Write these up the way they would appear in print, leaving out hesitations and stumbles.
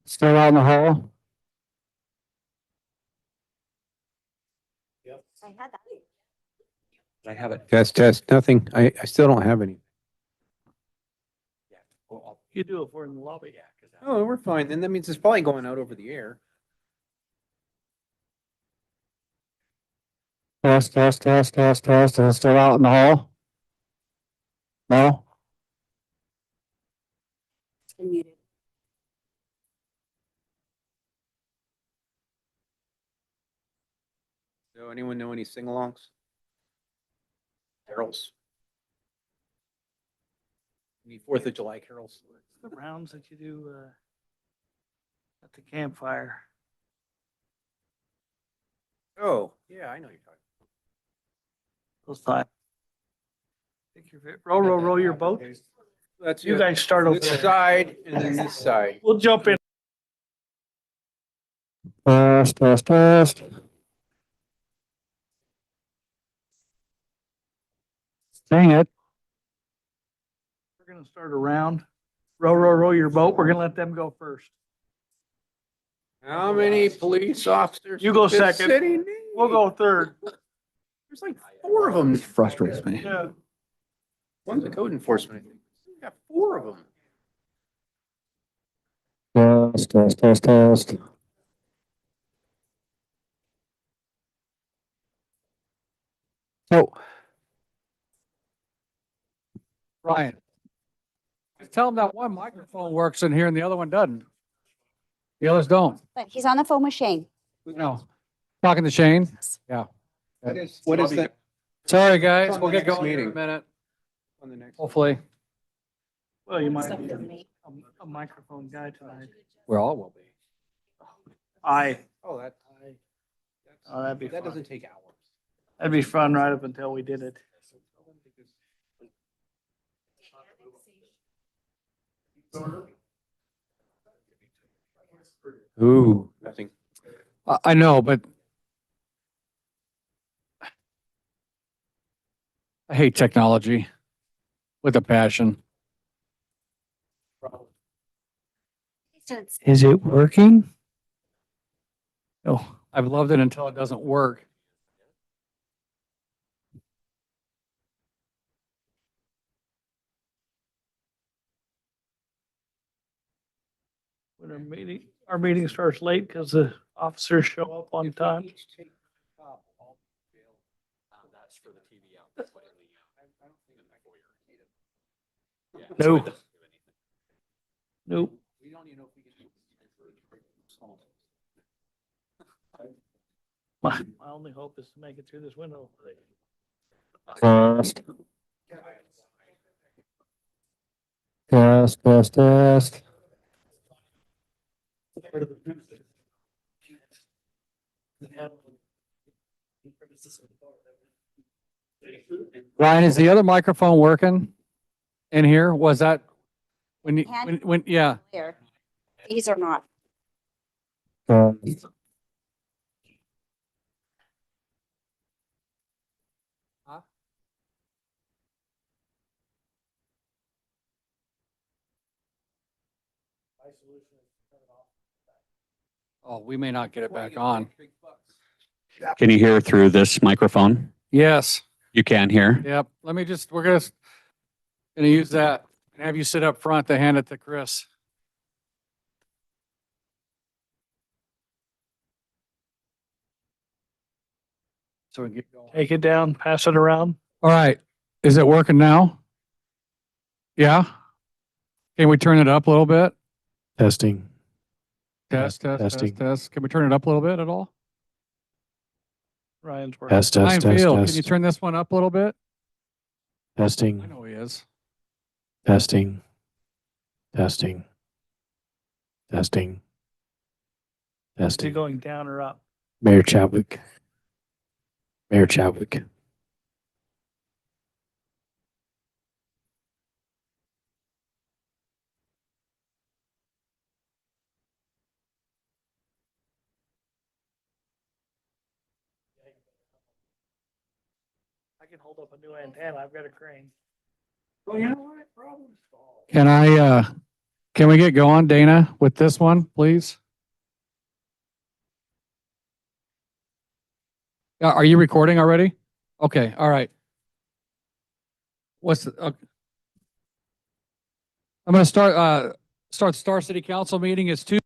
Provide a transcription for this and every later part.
Still out in the hall? I had that. I have it. Test, nothing. I still don't have any. You do it for in the lobby. Yeah, because Oh, we're fine. Then that means it's probably going out over the air. Test, still out in the hall? No? It's been muted. So anyone know any sing-alongs? Carols? Any 4th of July carols? The rounds that you do at the campfire. Oh, yeah, I know you're talking. Those times. Row your boat. That's You it. guys start over This there. side and then this side. We'll jump in. Test. Dang it. We're gonna start a round. Row your boat. We're gonna let them go first. How many police officers? You go does this second. city need? We'll go third. There's like 4 of them. frustrates me. Yeah. One's a code enforcement. I think. We got 4 of them. Test. So, Ryan, just tell them that one microphone works in here and the other one doesn't. The others don't. But he's on the phone with Shane. No. Talking to Shane? Yeah. What is that? Sorry, guys. On We'll the get next going in a meeting. minute, On the next. hopefully. Well, you might Except need for me. a microphone guy tonight. We all will be. Oh, that. Oh, that'd be That fun. doesn't take hours. That'd be fun right up until we did it. Ooh, nothing. I know, but I hate technology with a passion. Is it working? Oh, I've loved it until it doesn't work. When our meeting starts late because the officers show up on time. That's for the TV out. That's why No. Nope. We don't even know if we can. My only hope is to make it through this window. Test. Ryan, is the other microphone working in here? Was that when you, Can- yeah. There. These are not. Oh, we may not get it back on. Can you hear through this microphone? Yes. You can hear? Yep. Let me just, we're gonna use that and have you sit up front to hand it to Chris. So we can get going. Take it down, pass it around. All right. Is it working now? Yeah? Can we turn it up a little bit? Testing. Test. Testing. Can we turn it up a little bit at all? Ryan's working. Ryan Field, can you turn this one up a little bit? I Testing. know he is. Testing. Is it going down or up? Mayor Chadwick. I can hold up a new antenna. I've got a crane. Well, you know what? Problem solved. Can I, Can we get going, Dana, with this one, please? Are you recording already? Okay, all right. What's the, I'm going to start the Star City Council meeting. It's Tuesday.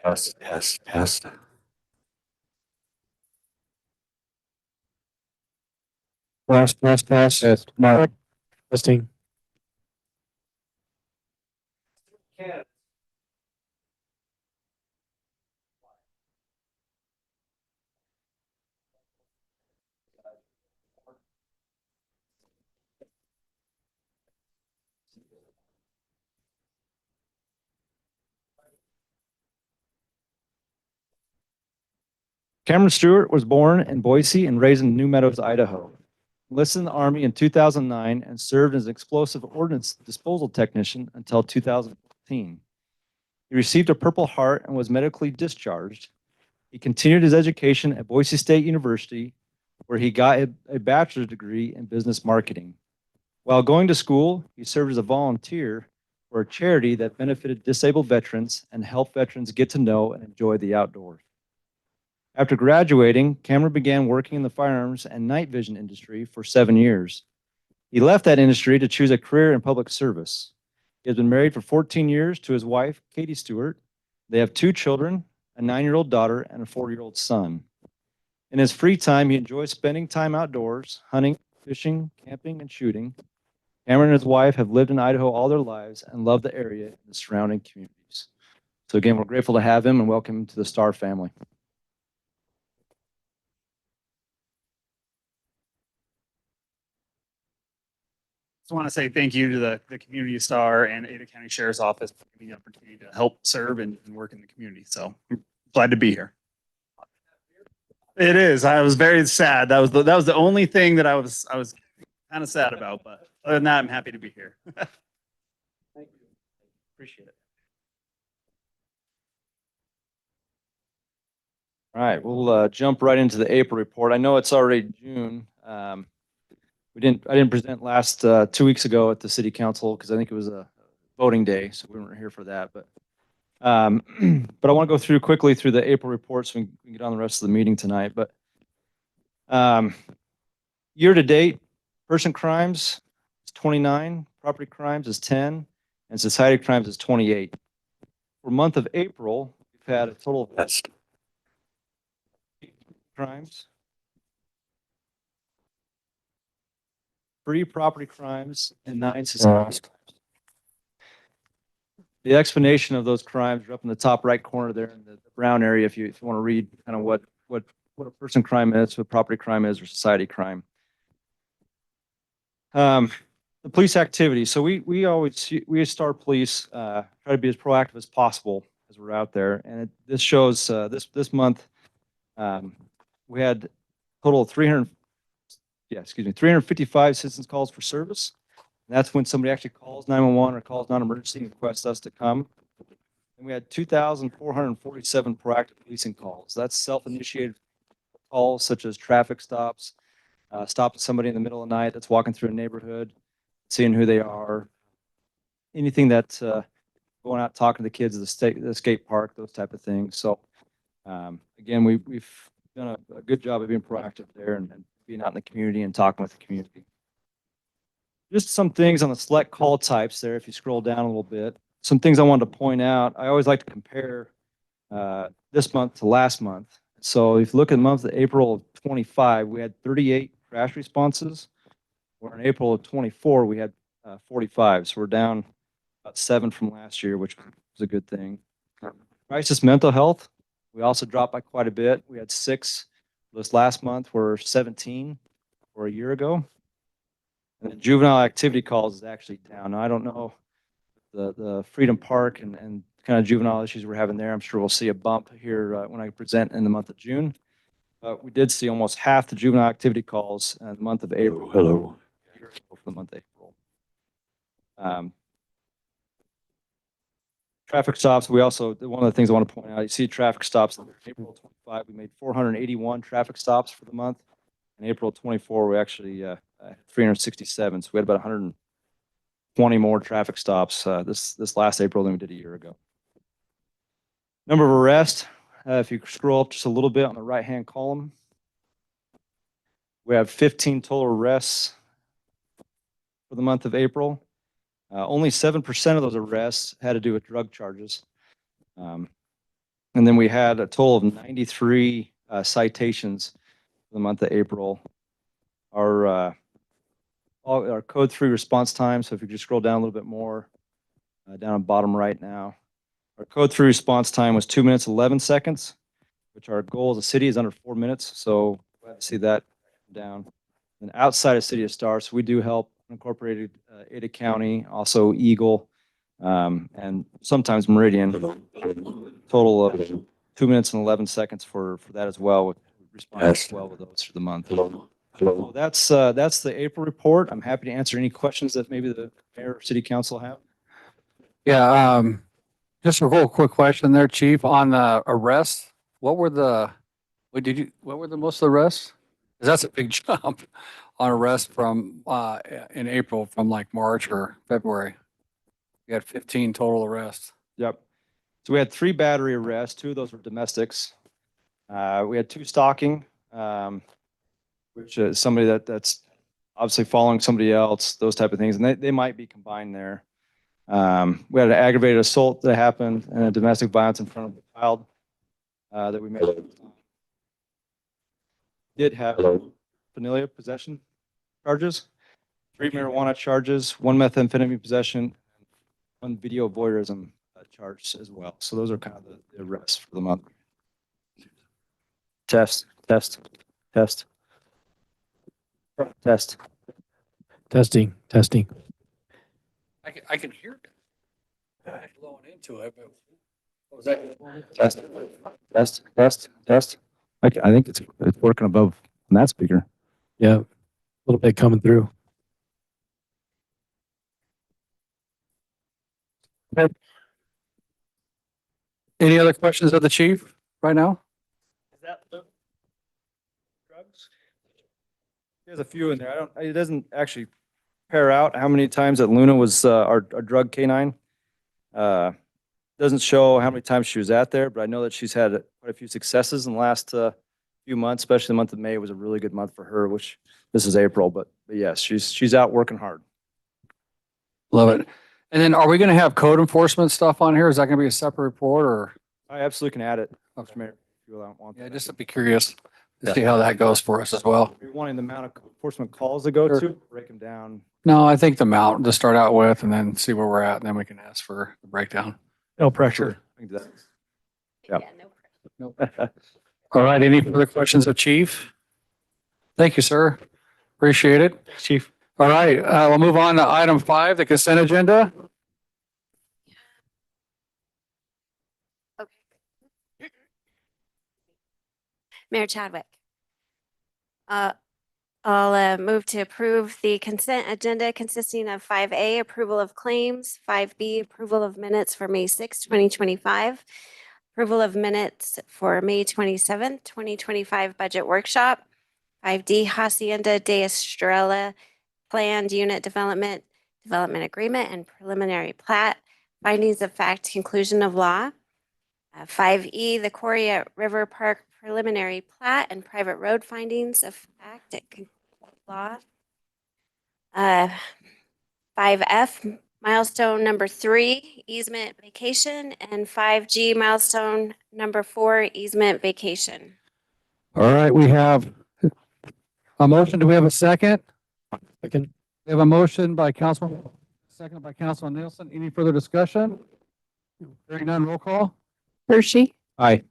Yes, yes, yes. Pass. Yes. Mark. Testing. Cameron Stewart was born in Boise and raised in New Meadows, Idaho. Enlisted in the Army in 2009 and served as an explosive ordnance disposal technician until 2014. He received a Purple Heart and was medically discharged. He continued his education at Boise State University, where he got a bachelor's degree in business marketing. While going to school, he served as a volunteer for a charity that benefited disabled veterans and helped veterans get to know and enjoy the outdoors. After graduating, Cameron began working in the firearms and night vision industry for 7 years. He left that industry to choose a career in public service. He has been married for 14 years to his wife, Katie Stewart. They have 2 children, a 9-year-old daughter and a 4-year-old son. In his free time, he enjoys spending time outdoors, hunting, fishing, camping, and shooting. Cameron and his wife have lived in Idaho all their lives and love the area and the surrounding communities. So again, we're grateful to have him and welcome him to the Star family. Just want to say thank you to the Community Star and Ada County Sheriff's Office for giving me the opportunity to help serve and work in the community. So I'm glad to be here. It is. I was very sad. That was the only thing that I was kind of sad about, but Other than that, I'm happy to be here. Thank you. Appreciate it. All right, we'll jump right into the April report. I know it's already June. I didn't present last 2 weeks ago at the city council because I think it was a voting day, so we weren't here for that. But I want to go through quickly through the April report so we can get on the rest of the meeting tonight. But year to date, person crimes is 29, property crimes is 10, and society crimes is 28. For month of April, we've had a total of crimes, 3 property crimes, and 9 society crimes. The explanation of those crimes are up in the top right corner there in the brown area. If you want to read kind of what a person crime is, what property crime is, or society crime. The police activity. So we as Star Police try to be as proactive as possible as we're out there, and this shows this month we had a total of 355 citizens calls for service. And that's when somebody actually calls 911 or calls non-emergency and requests us to come. And we had 2,447 proactive policing calls. That's self-initiated calls such as traffic stops, stopping somebody in the middle of the night that's walking through a neighborhood, seeing who they are, anything that's going out talking to the kids at the skate park, those type of things. So again, we've done a good job of being proactive there and being out in the community and talking with the community. Just some things on the select call types there, if you scroll down a little bit. Some things I wanted to point out. I always like to compare this month to last month. So if you look at the month of April of 25, we had 38 crash responses, where in April of 24, we had 45. So we're down about 7 from last year, which was a good thing. Crisis mental health, we also dropped by quite a bit. We had 6 this last month, were 17 or a year ago. And the juvenile activity calls is actually down. Now, I don't know the Freedom Park and kind of juvenile issues we're having there. I'm sure we'll see a bump here when I present in the month of June. But we did see almost half the juvenile activity calls in the month of April. Hello. For the month of April. Traffic stops, we also, one of the things I want to point out, you see traffic stops in April 25, we made 481 traffic stops for the month. In April 24, we actually 367. So we had about 120 more traffic stops this last April than we did a year ago. Number of arrests, if you scroll up just a little bit on the right-hand column, we have 15 total arrests for the month of April. Only 7% of those arrests had to do with drug charges. And then we had a total of 93 citations for the month of April. Our code 3 response time, so if you just scroll down a little bit more, down on bottom right now, our code 3 response time was 2 minutes, 11 seconds, which our goal as a city is under 4 minutes. So glad to see that down. And outside of City of Star, so we do help Incorporated, Ada County, also Eagle, and sometimes Meridian. Total of 2 minutes and 11 seconds for that as well. With responding well with those for the month. So that's the April report. I'm happy to answer any questions that maybe the mayor or city council have. Yeah, just a real quick question there, Chief, on the arrests. What were the most of the arrests? 'Cause that's a big jump on arrests from in April from like March or February. We had 15 total arrests. Yep. So we had 3 battery arrests. 2 of those were domestics. We had 2 stalking, which is somebody that's obviously following somebody else, those type of things, and they might be combined there. We had an aggravated assault that happened and a domestic violence in front of a child that we made. Did have familial possession charges, 3 marijuana charges, 1 methamphetamine possession, 1 video voyeurism charge as well. So those are kind of the arrests for the month. Test. Testing. I can hear it blowing into it, but what was that? Test. I think it's working above on that speaker. Yeah, a little bit coming through. Any other questions of the chief right now? Is that the drugs? There's a few in there. It doesn't actually pair out how many times that Luna was, our drug canine. Doesn't show how many times she was at there, but I know that she's had quite a few successes in the last, few months, especially the month of May was a really good month for her, which this is April, but yes, she's out working hard. Love it. And then are we going to have code enforcement stuff on here? Is that going to be a separate report or? I absolutely can add it, Mr. Mayor, if you want. Yeah, that. just to be curious to see how that goes for us as well. If you're wanting the amount of enforcement calls to go Sure. to, break them down. No, I think the amount to start out with and then see where we're at and then we can ask for the breakdown. No pressure. I can do that. Yep. no pressure. All right. Any further questions of chief? Thank you, sir. Appreciate it. Thanks, chief. All right. We'll move on to item 5, the consent agenda. Okay. Mayor Chadwick. I'll move to approve the consent agenda consisting of 5A, approval of claims, 5B, approval of minutes for May 6, 2025, approval of minutes for May 27th, 2025 budget workshop, 5D, Hacienda de Estrella planned unit development agreement and preliminary plat, findings of fact, conclusion of law. 5E, the Quarry at River Park preliminary plat and private road findings of fact at law. 5F, milestone number 3, easement vacation, and 5G, milestone number 4, easement vacation. All right. We have a motion. Do we have a second? Second. We have a motion by Councilman, second by Councilman Nielsen. Any further discussion? Hearing none, roll call. Hershey, Aye.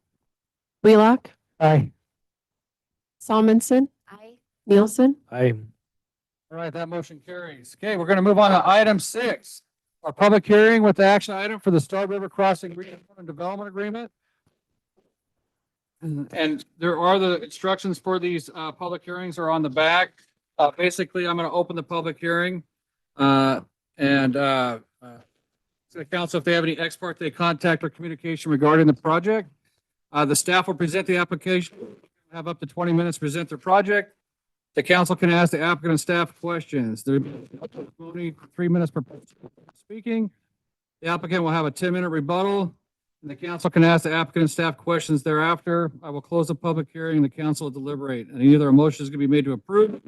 Wheelock, Aye. Salmonson, Aye. Nielsen, Aye. All right, that motion carries. Okay, we're going to move on to item 6. Our public hearing with the action item for the Star River Crossing Redevelopment Development Agreement. And there are the instructions for these public hearings are on the back. Basically, I'm going to open the public hearing. To the council, if they have any ex parte contact or communication regarding the project. The staff will present the application, have up to 20 minutes to present their project. The council can ask the applicant and staff questions. There will be 3 minutes per speaking. The applicant will have a 10-minute rebuttal, and the council can ask the applicant and staff questions thereafter. I will close the public hearing, and the council will deliberate. And either a motion is going to be made to approve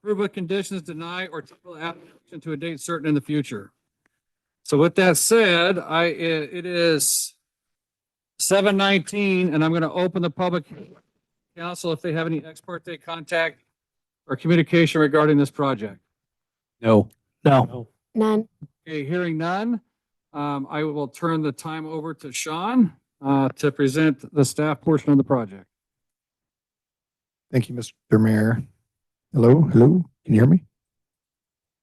with conditions, deny, or table the application to a date certain in the future. So with that said, it is 7:19, and I'm going to open the public council if they have any ex parte contact or communication regarding this project. No. No. None. Okay, hearing none, I will turn the time over to Sean to present the staff portion of the project. Thank you, Mr. Mayor. Hello, can you hear me?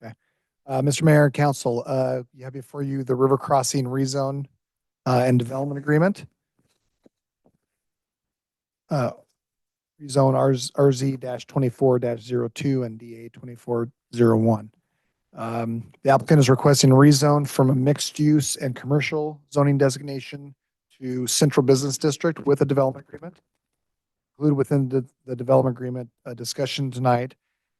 Okay. Mr. Mayor, Council, you have before you the River Crossing Rezone and Development Agreement. Rezone RZ-24-02 and DA-2401. The applicant is requesting a rezone from a mixed use and commercial zoning designation to central business district with a development agreement. Included within the development agreement discussion tonight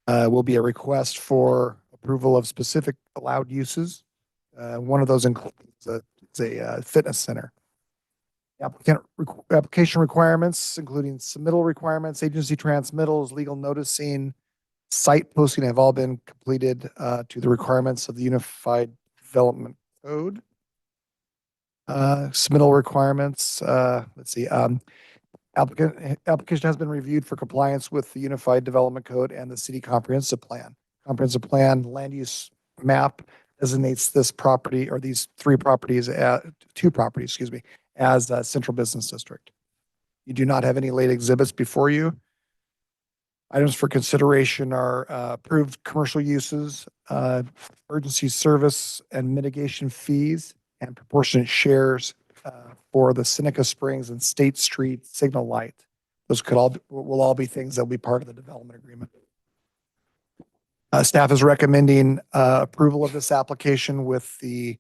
will be a request for approval of specific allowed uses. One of those includes a fitness center. Application requirements, including submittal requirements, agency transmittals, legal noticing, site posting have all been completed to the requirements of the Unified Development Code. Submittal requirements, application has been reviewed for compliance with the Unified Development Code and the City Comprehensive Plan. Comprehensive Plan land use map designates this property or these two properties, as a central business district. You do not have any late exhibits before you. Items for consideration are approved commercial uses, urgency service and mitigation fees, and proportionate shares for the Seneca Springs and State Street signal light. Those will all be things that will be part of the development agreement. Staff is recommending approval of this application with the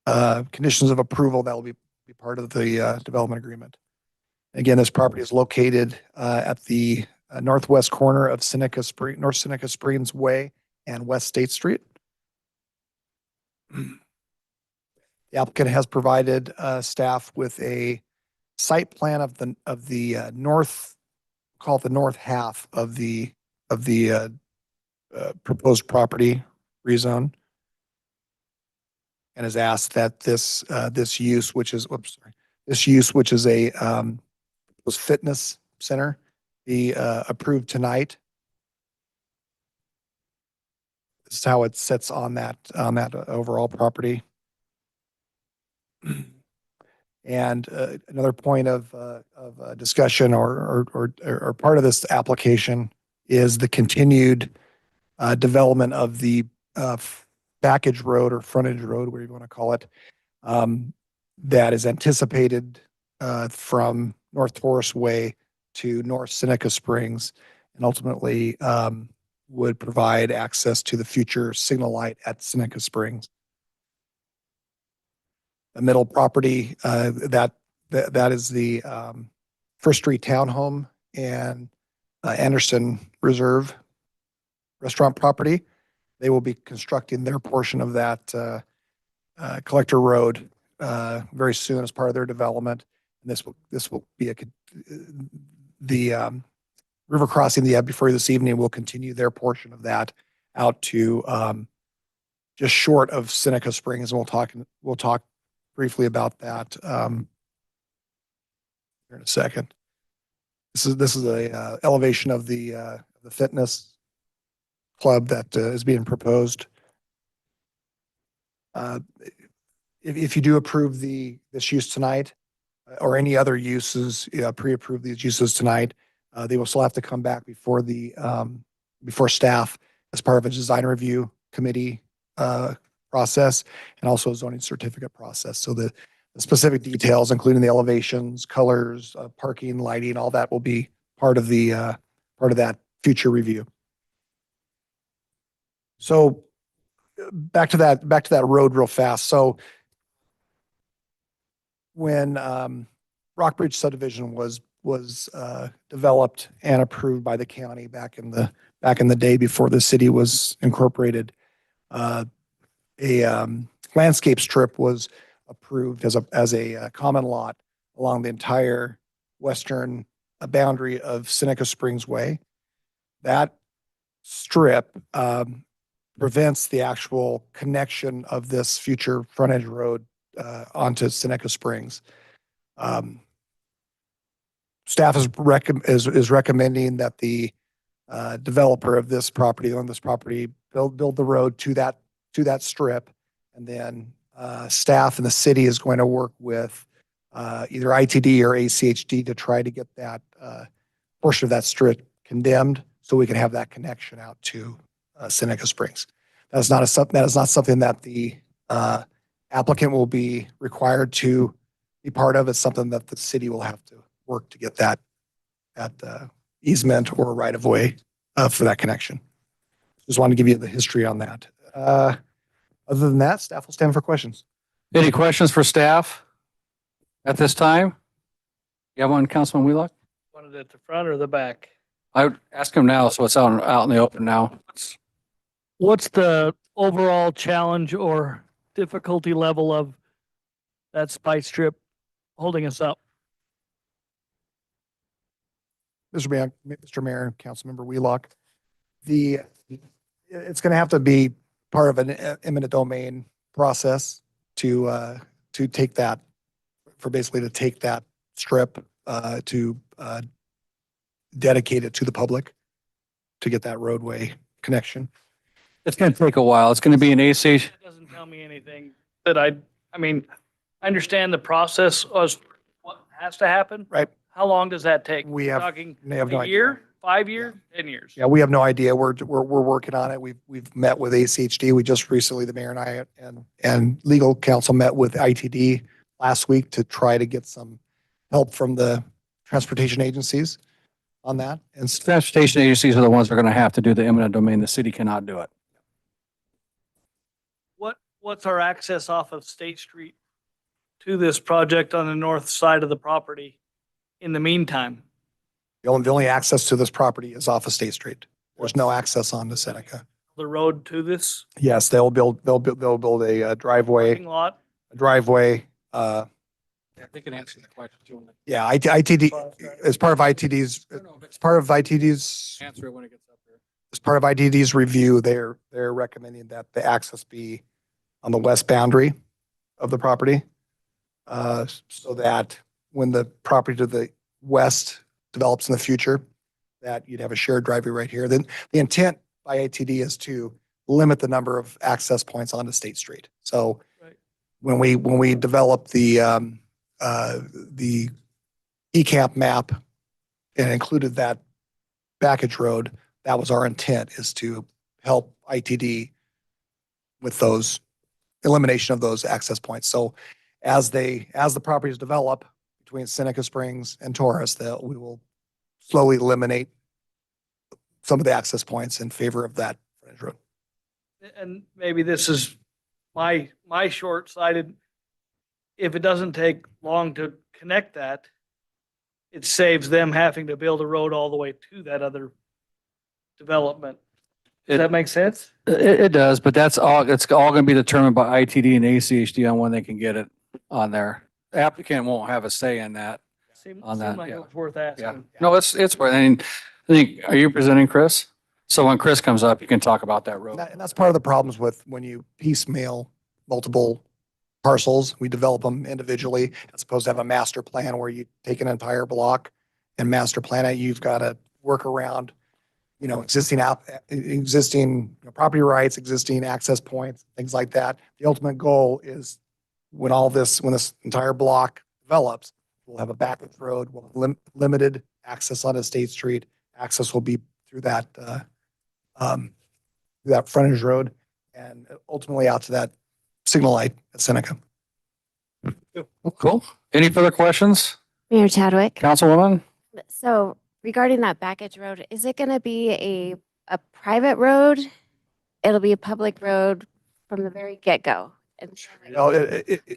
conditions of approval that will be part of the development agreement. Again, this property is located at the northwest corner of North Seneca Springs Way and West State Street. The applicant has provided staff with a site plan of the north, call it the north half of the proposed property rezone, and has asked that this use, which is a fitness center, be approved tonight. This is how it sits on that overall property. And another point of discussion or part of this application is the continued development of the backage road or frontage road, whatever you want to call it, that is anticipated from North Forest Way to North Seneca Springs, and ultimately would provide access to the future signal light at Seneca Springs. The middle property, that is the First Street Townhome and Anderson Reserve restaurant property. They will be constructing their portion of that collector road very soon as part of their development. And this will be the river crossing the ebb before you this evening will continue their portion of that out to just short of Seneca Springs, and we'll talk briefly about that here in a second. This is a elevation of the fitness club that is being proposed. If you do approve this use tonight, or any other uses, pre-approve these uses tonight, they will still have to come back before staff as part of a design review committee process, and also a zoning certificate process. So the specific details, including the elevations, colors, parking, lighting, all that will be part of that future review. So back to that road real fast. So when Rockbridge subdivision was developed and approved by the county back in the day before the city was incorporated, a landscape strip was approved as a common lot along the entire western boundary of Seneca Springs Way. That strip prevents the actual connection of this future frontage road onto Seneca Springs. Staff is recommending that the developer of this property, build the road to that strip, and then staff in the city is going to work with either ITD or ACHD to try to get that portion of that strip condemned so we can have that connection out to Seneca Springs. That is not something that the applicant will be required to be part of. It's something that the city will have to work to get that easement or right of way for that connection. Just wanted to give you the history on that. Other than that, staff will stand for questions. Any questions for staff at this time? You have one, Councilman Wheelock? Want it at the front or the back? I would ask him now, so it's out in the open now. What's the overall challenge or difficulty level of that spike strip holding us up? Mr. Mayor, Councilmember Wheelock, it's going to have to be part of an eminent domain process to take that strip to dedicate it to the public to get that roadway connection. It's going to take a while. It's going to be an ACH. It doesn't tell me anything that I understand the process of what has to happen. Right. How long does that take? We have Talking no a idea. year, 5 years, 10 years? Yeah, we have no idea. We're working on it. We've met with ACHD. We just recently, the mayor and I and legal counsel met with ITD last week to try to get some help from the transportation agencies on that. And Transportation agencies are the ones that are going to have to do the eminent domain. The city cannot do it. What what's our access off of State Street to this project on the north side of the property in the meantime? The only access to this property is off of State Street. There's no access onto Seneca. The road to this Yes, they'll build a parking lot? driveway. Yeah, they can answer the question. Yeah, ITD, as part of ITD's, as part of ITD's, Answer it when it gets up there. as part of ITD's review, they're recommending that the access be on the west boundary of the property. So that when the property to the west develops in the future, that you'd have a shared driveway right here. Then the intent by ITD is to limit the number of access points onto State Street. So Right. when we developed the ECAMP map and included that backage road, that was our intent, is to help ITD with those elimination of those access points. So as the properties develop between Seneca Springs and Taurus, that we will slowly eliminate some of the access points in favor of that frontage road. And maybe this is my short-sighted. If it doesn't take long to connect that, it saves them having to build a road all the way to that other development. Does that make sense? It does, but it's all going to be determined by ITD and ACHD on when they can get it on there. The applicant won't have a say in that. Seemed On that, like yeah. it was worth Yeah. asking. No, it's worth, I mean, I think, are you presenting Chris? So when Chris comes up, you can talk about that road. And that's part of the problems with when you piecemeal multiple parcels, we develop them individually, as opposed to have a master plan where you take an entire block and master plan it. You've got to work around, existing property rights, existing access points, things like that. The ultimate goal is when this entire block develops, we'll have a backwards road, we'll have limited access onto State Street. Access will be through that frontage road and ultimately out to that signal light at Seneca. Cool. Any further questions? Mayor Chadwick. Councilwoman? So regarding that backage road, is it going to be a private road? It'll be a public road from the very get-go.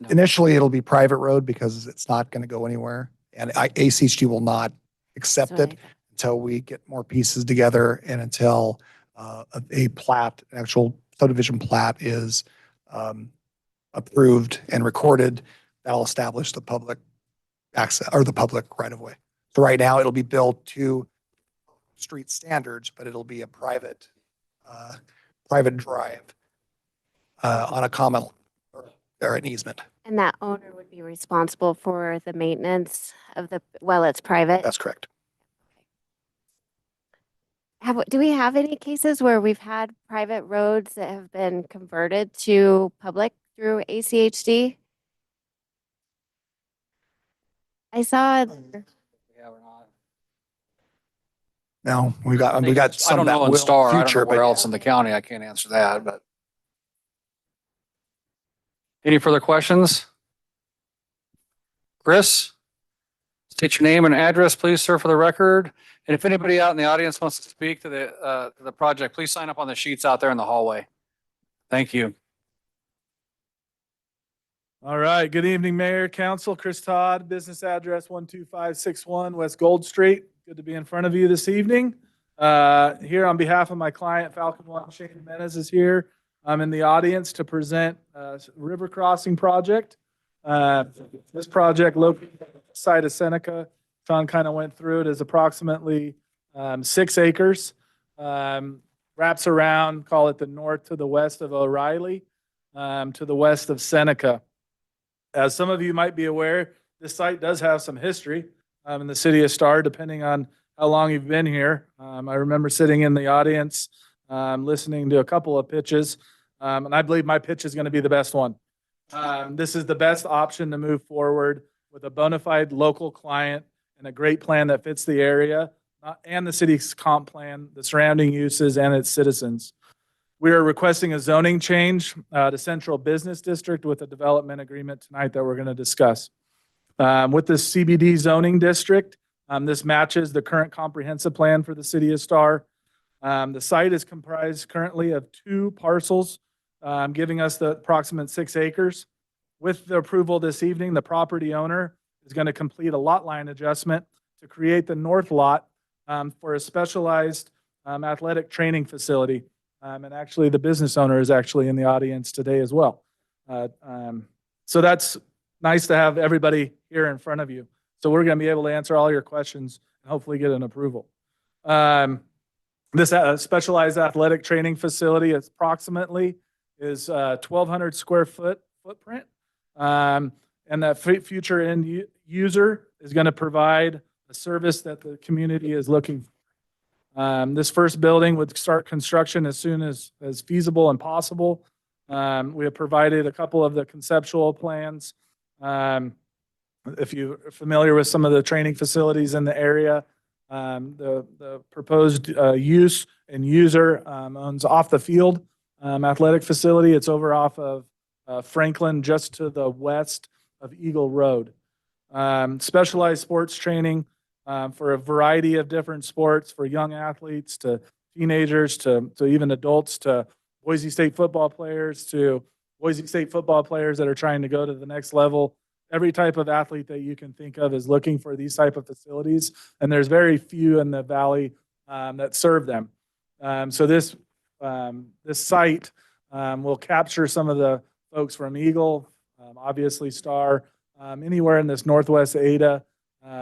Initially, it'll be private road because it's not going to go anywhere. And ACHG will not accept it until we get more pieces together and until a plat, an actual subdivision plat is approved and recorded. That'll establish the public access or the public right of way. So right now it'll be built to street standards, but it'll be a private drive on a common or an easement. And that owner would be responsible for the maintenance of it's private? That's correct. Do we have any cases where we've had private roads that have been converted to public through ACHD? I saw, Now we got I some don't that know in will Star, I don't future, know where but else in the county. I can't answer that, but. Any further questions? Chris? State your name and address, please, sir, for the record. And if anybody out in the audience wants to speak to the project, please sign up on the sheets out there in the hallway. Thank you. All right. Good evening, Mayor, Council. Chris Todd, business address 12561 West Gold Street. Good to be in front of you this evening. Here on behalf of my client, Falcon One, Shane Jimenez is here. I'm in the audience to present River Crossing project. This project located at the site of Seneca, Sean kind of went through it, is approximately 6 acres. Wraps around, call it the north to the west of O'Reilly, to the west of Seneca. As some of you might be aware, this site does have some history in the city of Star, depending on how long you've been here. I remember sitting in the audience, listening to a couple of pitches, and I believe my pitch is going to be the best one. This is the best option to move forward with a bona fide local client and a great plan that fits the area and the city's comp plan, the surrounding uses, and its citizens. We are requesting a zoning change to Central Business District with a development agreement tonight that we're going to discuss. With the CBD zoning district, this matches the current comprehensive plan for the city of Star. The site is comprised currently of 2 parcels giving us the approximate 6 acres. With the approval this evening, the property owner is going to complete a lot line adjustment to create the north lot for a specialized athletic training facility. And actually, the business owner is actually in the audience today as well. So that's nice to have everybody here in front of you. So we're going to be able to answer all your questions and hopefully get an approval. This specialized athletic training facility approximately is 1,200 square footprint. And that future end user is going to provide a service that the community is looking for. This first building would start construction as soon as feasible and possible. We have provided a couple of the conceptual plans. If you're familiar with some of the training facilities in the area, the proposed use and user owns Off the Field athletic facility. It's over off of Franklin, just to the west of Eagle Road. Specialized sports training for a variety of different sports, for young athletes to teenagers to even adults, to Boise State football players, to Boise State football players that are trying to go to the next level. Every type of athlete that you can think of is looking for these type of facilities, and there's very few in the valley that serve them. So this site will capture some of the folks from Eagle, obviously Star, anywhere in this northwest Ada,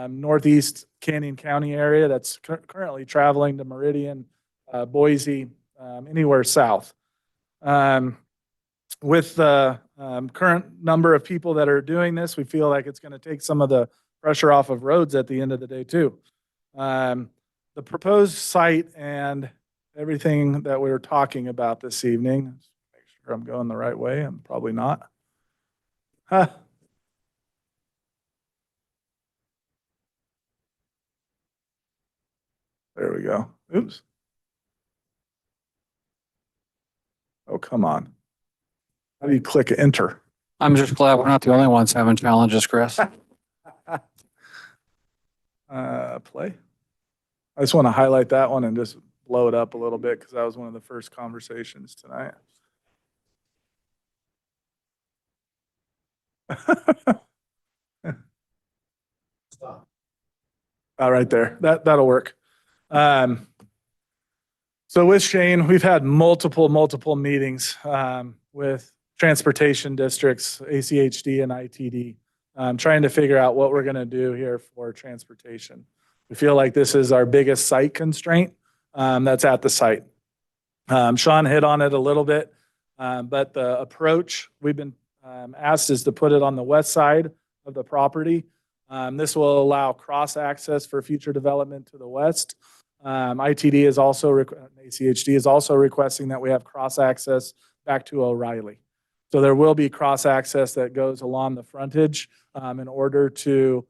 northeast Canyon County area that's currently traveling to Meridian, Boise, anywhere south. With the current number of people that are doing this, we feel like it's going to take some of the pressure off of roads at the end of the day too. The proposed site and everything that we were talking about this evening, make sure I'm going the right way. I'm probably not. There we go. Oops. Oh, come on. How do you click enter? I'm just glad we're not the only ones having challenges, Chris. Play. I just want to highlight that one and just blow it up a little bit because that was one of the first conversations tonight. Right there. That'll work. So with Shane, we've had multiple meetings with transportation districts, ACHD and ITD, trying to figure out what we're going to do here for transportation. We feel like this is our biggest site constraint that's at the site. Sean hit on it a little bit, but the approach we've been asked is to put it on the west side of the property. This will allow cross access for future development to the west. ITD is also, ACHD is also requesting that we have cross access back to O'Reilly. So there will be cross access that goes along the frontage in order to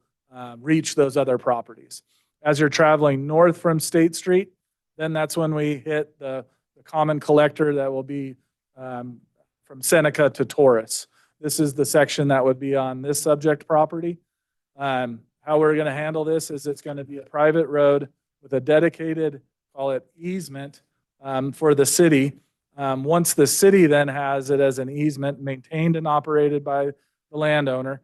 reach those other properties. As you're traveling north from State Street, then that's when we hit the common collector that will be from Seneca to Taurus. This is the section that would be on this subject property. How we're going to handle this is it's going to be a private road with a dedicated, call it easement, for the city. Once the city then has it as an easement maintained and operated by the landowner,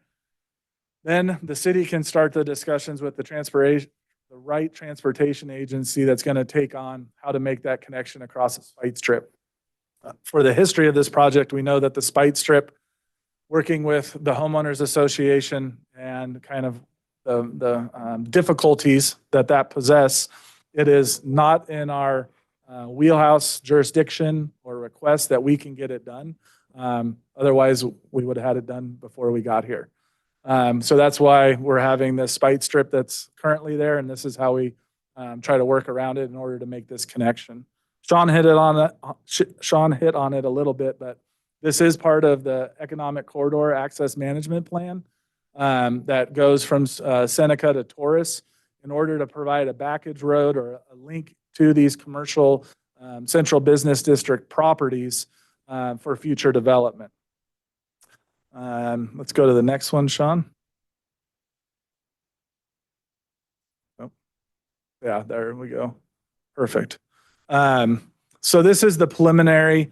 then the city can start the discussions with the right transportation agency that's going to take on how to make that connection across the Spite Strip. For the history of this project, we know that the Spite Strip, working with the homeowners association and kind of the difficulties that possess, it is not in our wheelhouse jurisdiction or request that we can get it done. Otherwise, we would have had it done before we got here. So that's why we're having this Spite Strip that's currently there, and this is how we try to work around it in order to make this connection. Sean hit on it a little bit, but this is part of the Economic Corridor Access Management Plan that goes from Seneca to Taurus in order to provide a backage road or a link to these commercial central business district properties for future development. Let's go to the next one, Sean. Oh, yeah, there we go. Perfect. So this is the preliminary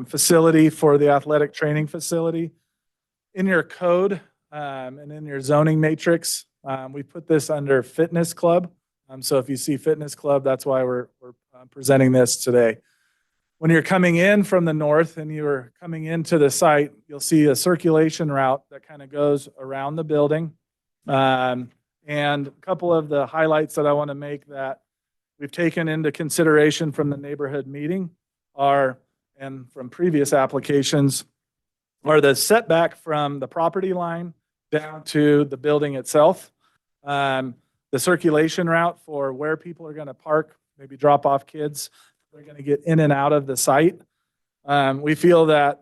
facility for the athletic training facility. In your code and in your zoning matrix, we put this under fitness club. So if you see fitness club, that's why we're presenting this today. When you're coming in from the north and you're coming into the site, you'll see a circulation route that kind of goes around the building. And a couple of the highlights that I want to make that we've taken into consideration from the neighborhood meeting and from previous applications, are the setback from the property line down to the building itself. The circulation route for where people are going to park, maybe drop off kids, they're going to get in and out of the site. We feel that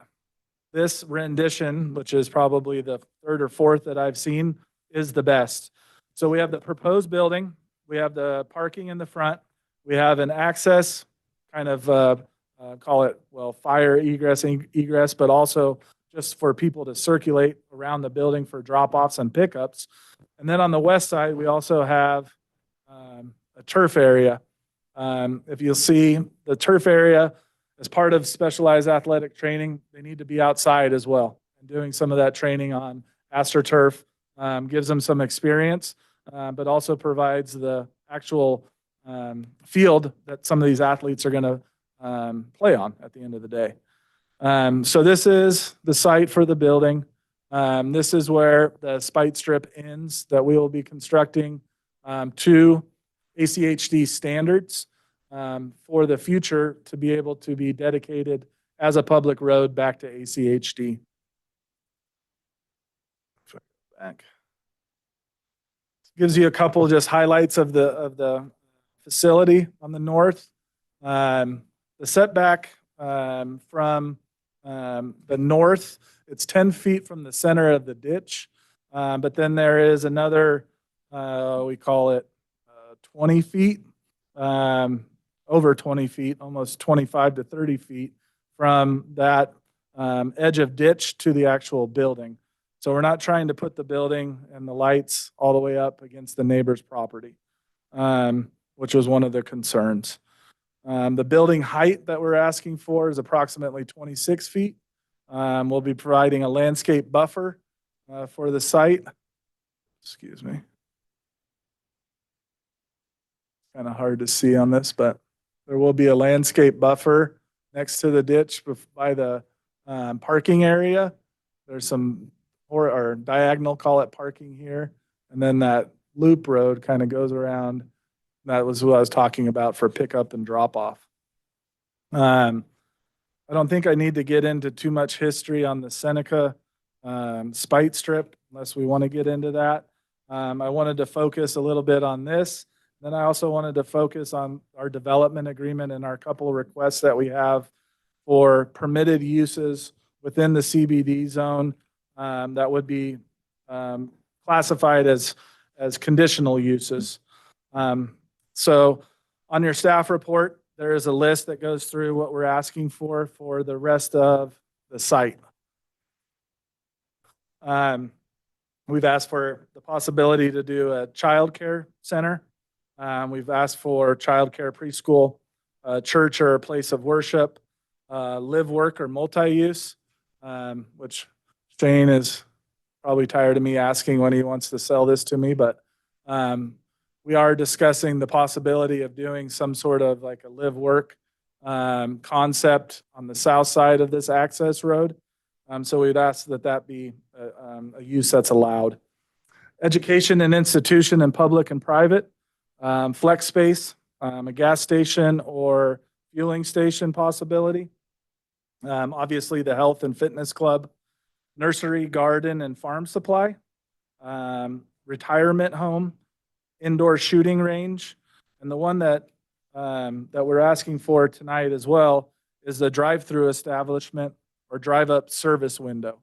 this rendition, which is probably the third or fourth that I've seen, is the best. So we have the proposed building, we have the parking in the front, we have an access kind of call it, well, fire egress, but also just for people to circulate around the building for drop-offs and pickups. And then on the west side, we also have a turf area. If you'll see the turf area as part of specialized athletic training, they need to be outside as well. And doing some of that training on AstroTurf gives them some experience, but also provides the actual field that some of these athletes are going to play on at the end of the day. So this is the site for the building. This is where the spite strip ends that we will be constructing to ACHD standards for the future to be able to be dedicated as a public road back to ACHD. Back. Gives you a couple just highlights of the facility on the north. The setback from the north, it's 10 feet from the center of the ditch. But then there is another, we call it 20 feet, over 20 feet, almost 25 to 30 feet from that edge of ditch to the actual building. So we're not trying to put the building and the lights all the way up against the neighbor's property, which was one of the concerns. The building height that we're asking for is approximately 26 feet. We'll be providing a landscape buffer for the site. Excuse me. Kind of hard to see on this, but there will be a landscape buffer next to the ditch by the parking area. There's some or diagonal, call it parking here. And then that loop road kind of goes around. That was what I was talking about for pickup and drop off. I don't think I need to get into too much history on the Seneca spite strip unless we want to get into that. I wanted to focus a little bit on this. Then I also wanted to focus on our development agreement and our couple of requests that we have for permitted uses within the CBD zone that would be classified as conditional uses. So on your staff report, there is a list that goes through what we're asking for the rest of the site. We've asked for the possibility to do a childcare center. We've asked for childcare preschool, church or a place of worship, live, work, or multi-use, which Shane is probably tired of me asking when he wants to sell this to me, but we are discussing the possibility of doing some sort of like a live work concept on the south side of this access road. So we'd ask that that be a use that's allowed. Education and institution and public and private, flex space, a gas station or fueling station possibility. Obviously the health and fitness club, nursery, garden, and farm supply, retirement home, indoor shooting range, and the one that we're asking for tonight as well is the drive-through establishment or drive-up service window.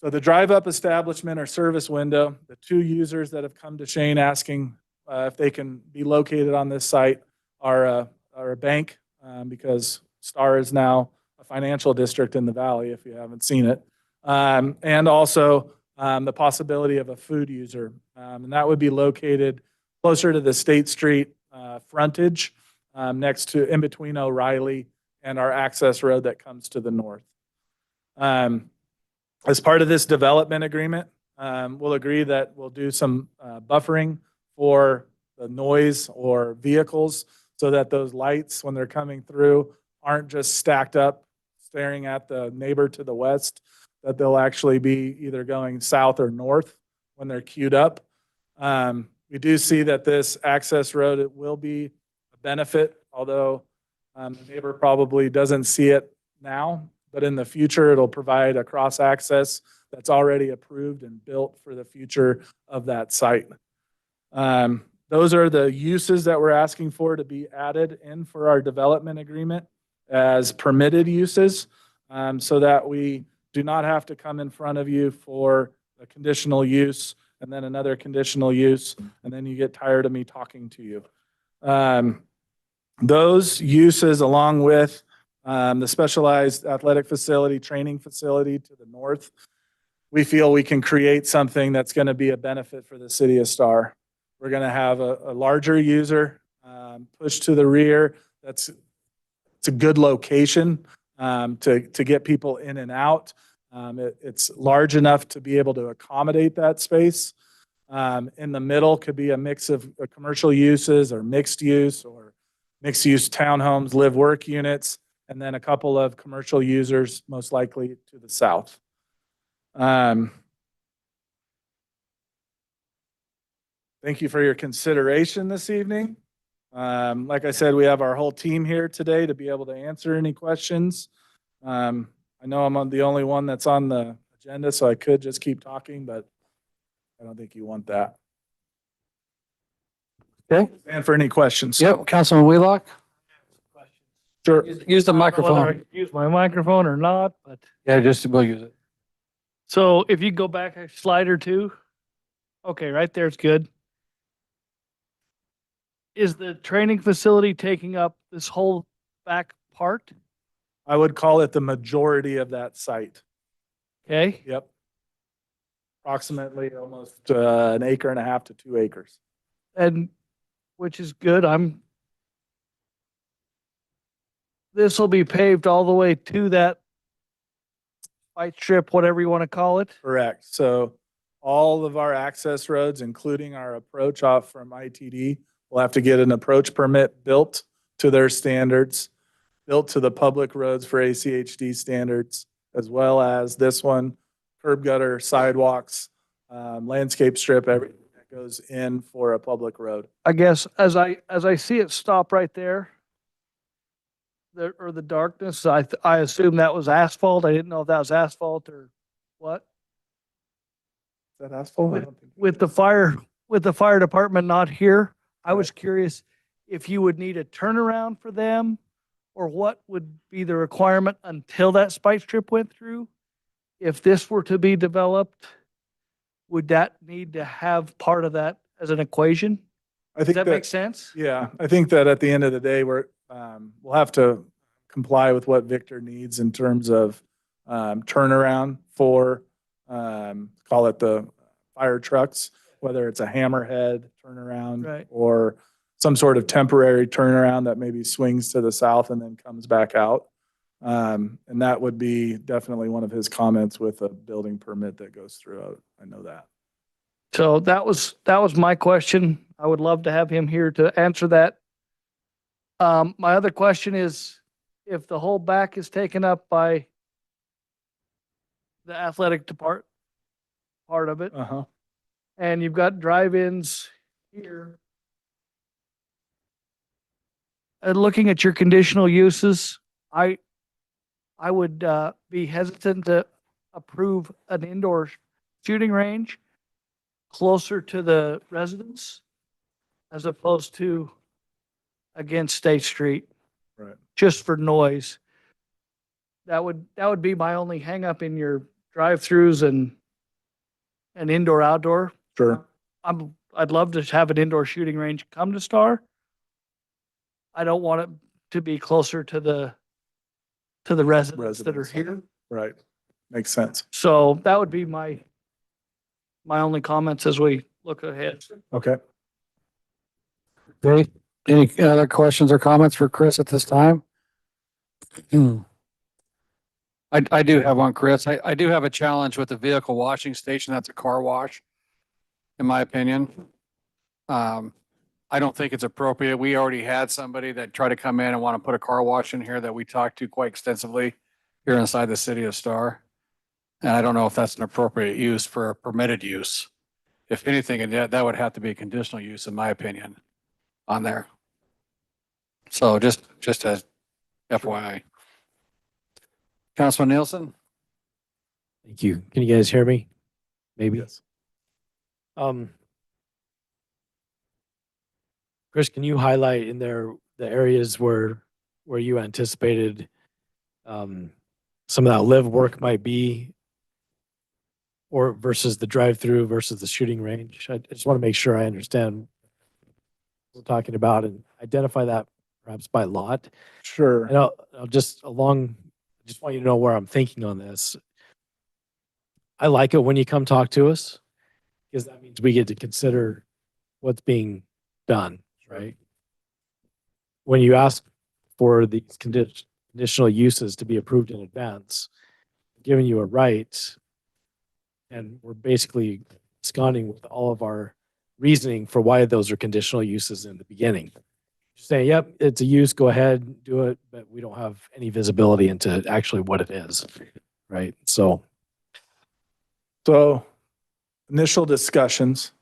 So the drive-up establishment or service window, the two users that have come to Shane asking if they can be located on this site are a bank because Star is now a financial district in the valley, if you haven't seen it, and also the possibility of a food user. And that would be located closer to the State Street frontage next to in between O'Reilly and our access road that comes to the north. As part of this development agreement, we'll agree that we'll do some buffering for the noise or vehicles so that those lights, when they're coming through, aren't just stacked up staring at the neighbor to the west, that they'll actually be either going south or north when they're queued up. We do see that this access road, it will be a benefit, although the neighbor probably doesn't see it now, but in the future, it'll provide a cross access that's already approved and built for the future of that site. Those are the uses that we're asking for to be added in for our development agreement as permitted uses, so that we do not have to come in front of you for a conditional use and then another conditional use, and then you get tired of me talking to you. Those uses, along with the specialized athletic facility, training facility to the north, we feel we can create something that's going to be a benefit for the city of Star. We're going to have a larger user pushed to the rear. It's a good location to get people in and out. It's large enough to be able to accommodate that space. In the middle could be a mix of commercial uses or mixed use townhomes, live-work units, and then a couple of commercial users, most likely to the south. Thank you for your consideration this evening. Like I said, we have our whole team here today to be able to answer any questions. I know I'm the only one that's on the agenda, so I could just keep talking, but I don't think you want that. Okay. And for any questions. Yep, Councilman Wheelock? Sure. Use the Whether I microphone. use my microphone or not, but Yeah, we'll use it. so if you go back a slide or two, okay, right there's good. Is the training facility taking up this whole back part? I would call it the majority of that site. Okay, Yep. Approximately almost an acre and a half to 2 acres. and which is good. This will be paved all the way to that white strip, whatever you want to call it. Correct. So all of our access roads, including our approach off from ITD, will have to get an approach permit built to their standards, built to the public roads for ACHD standards, as well as this one, curb gutter, sidewalks, landscape strip, everything that goes in for a public road. I guess as I see it stop right there, the darkness, I assume that was asphalt. I didn't know if that was asphalt or what. Is that asphalt? I don't think- With the fire department not here, I was curious if you would need a turnaround for them or what would be the requirement until that spike strip went through? If this were to be developed, would that need to have part of that as an equation? I Does think that make sense? Yeah, I think that at the end of the day, we'll have to comply with what Victor needs in terms of turnaround for, call it the fire trucks, whether it's a hammerhead turnaround Right. or some sort of temporary turnaround that maybe swings to the south and then comes back out. And that would be definitely one of his comments with a building permit that goes through. I know that. So that was my question. I would love to have him here to answer that. My other question is, if the whole back is taken up by the athletic part of it, Uh-huh. and you've got drive-ins here, and looking at your conditional uses, I would be hesitant to approve an indoor shooting range closer to the residence as opposed to against State Street. Right. Just for noise. That would be my only hangup in your drive-throughs and indoor, outdoor. Sure. I'd love to have an indoor shooting range come to Star. I don't want it to be closer to the residents that are Residents. here. Right. Makes sense. So that would be my only comments as we look ahead. Okay. Okay, any other questions or comments for Chris at this time? I do have one, Chris. I do have a challenge with the vehicle washing station. That's a car wash, in my opinion. I don't think it's appropriate. We already had somebody that tried to come in and want to put a car wash in here that we talked to quite extensively here inside the city of Star. And I don't know if that's an appropriate use for a permitted use. If anything, and that would have to be a conditional use, in my opinion, on there. So just as FYI. Councilman Nielsen? Thank you. Can you guys hear me? Maybe. Yes. Chris, can you highlight in there the areas where you anticipated some of that live work might be, or versus the drive-through versus the shooting range? I just want to make sure I understand what we're talking about and identify that perhaps by lot. Sure. And I'll just want you to know where I'm thinking on this. I like it when you come talk to us because that means we get to consider what's being done, right? When you ask for these conditional uses to be approved in advance, giving you a right, and we're basically absconding with all of our reasoning for why those are conditional uses in the beginning. Just saying, yep, it's a use, go ahead, do it, but we don't have any visibility into actually what it is, right? So initial discussions.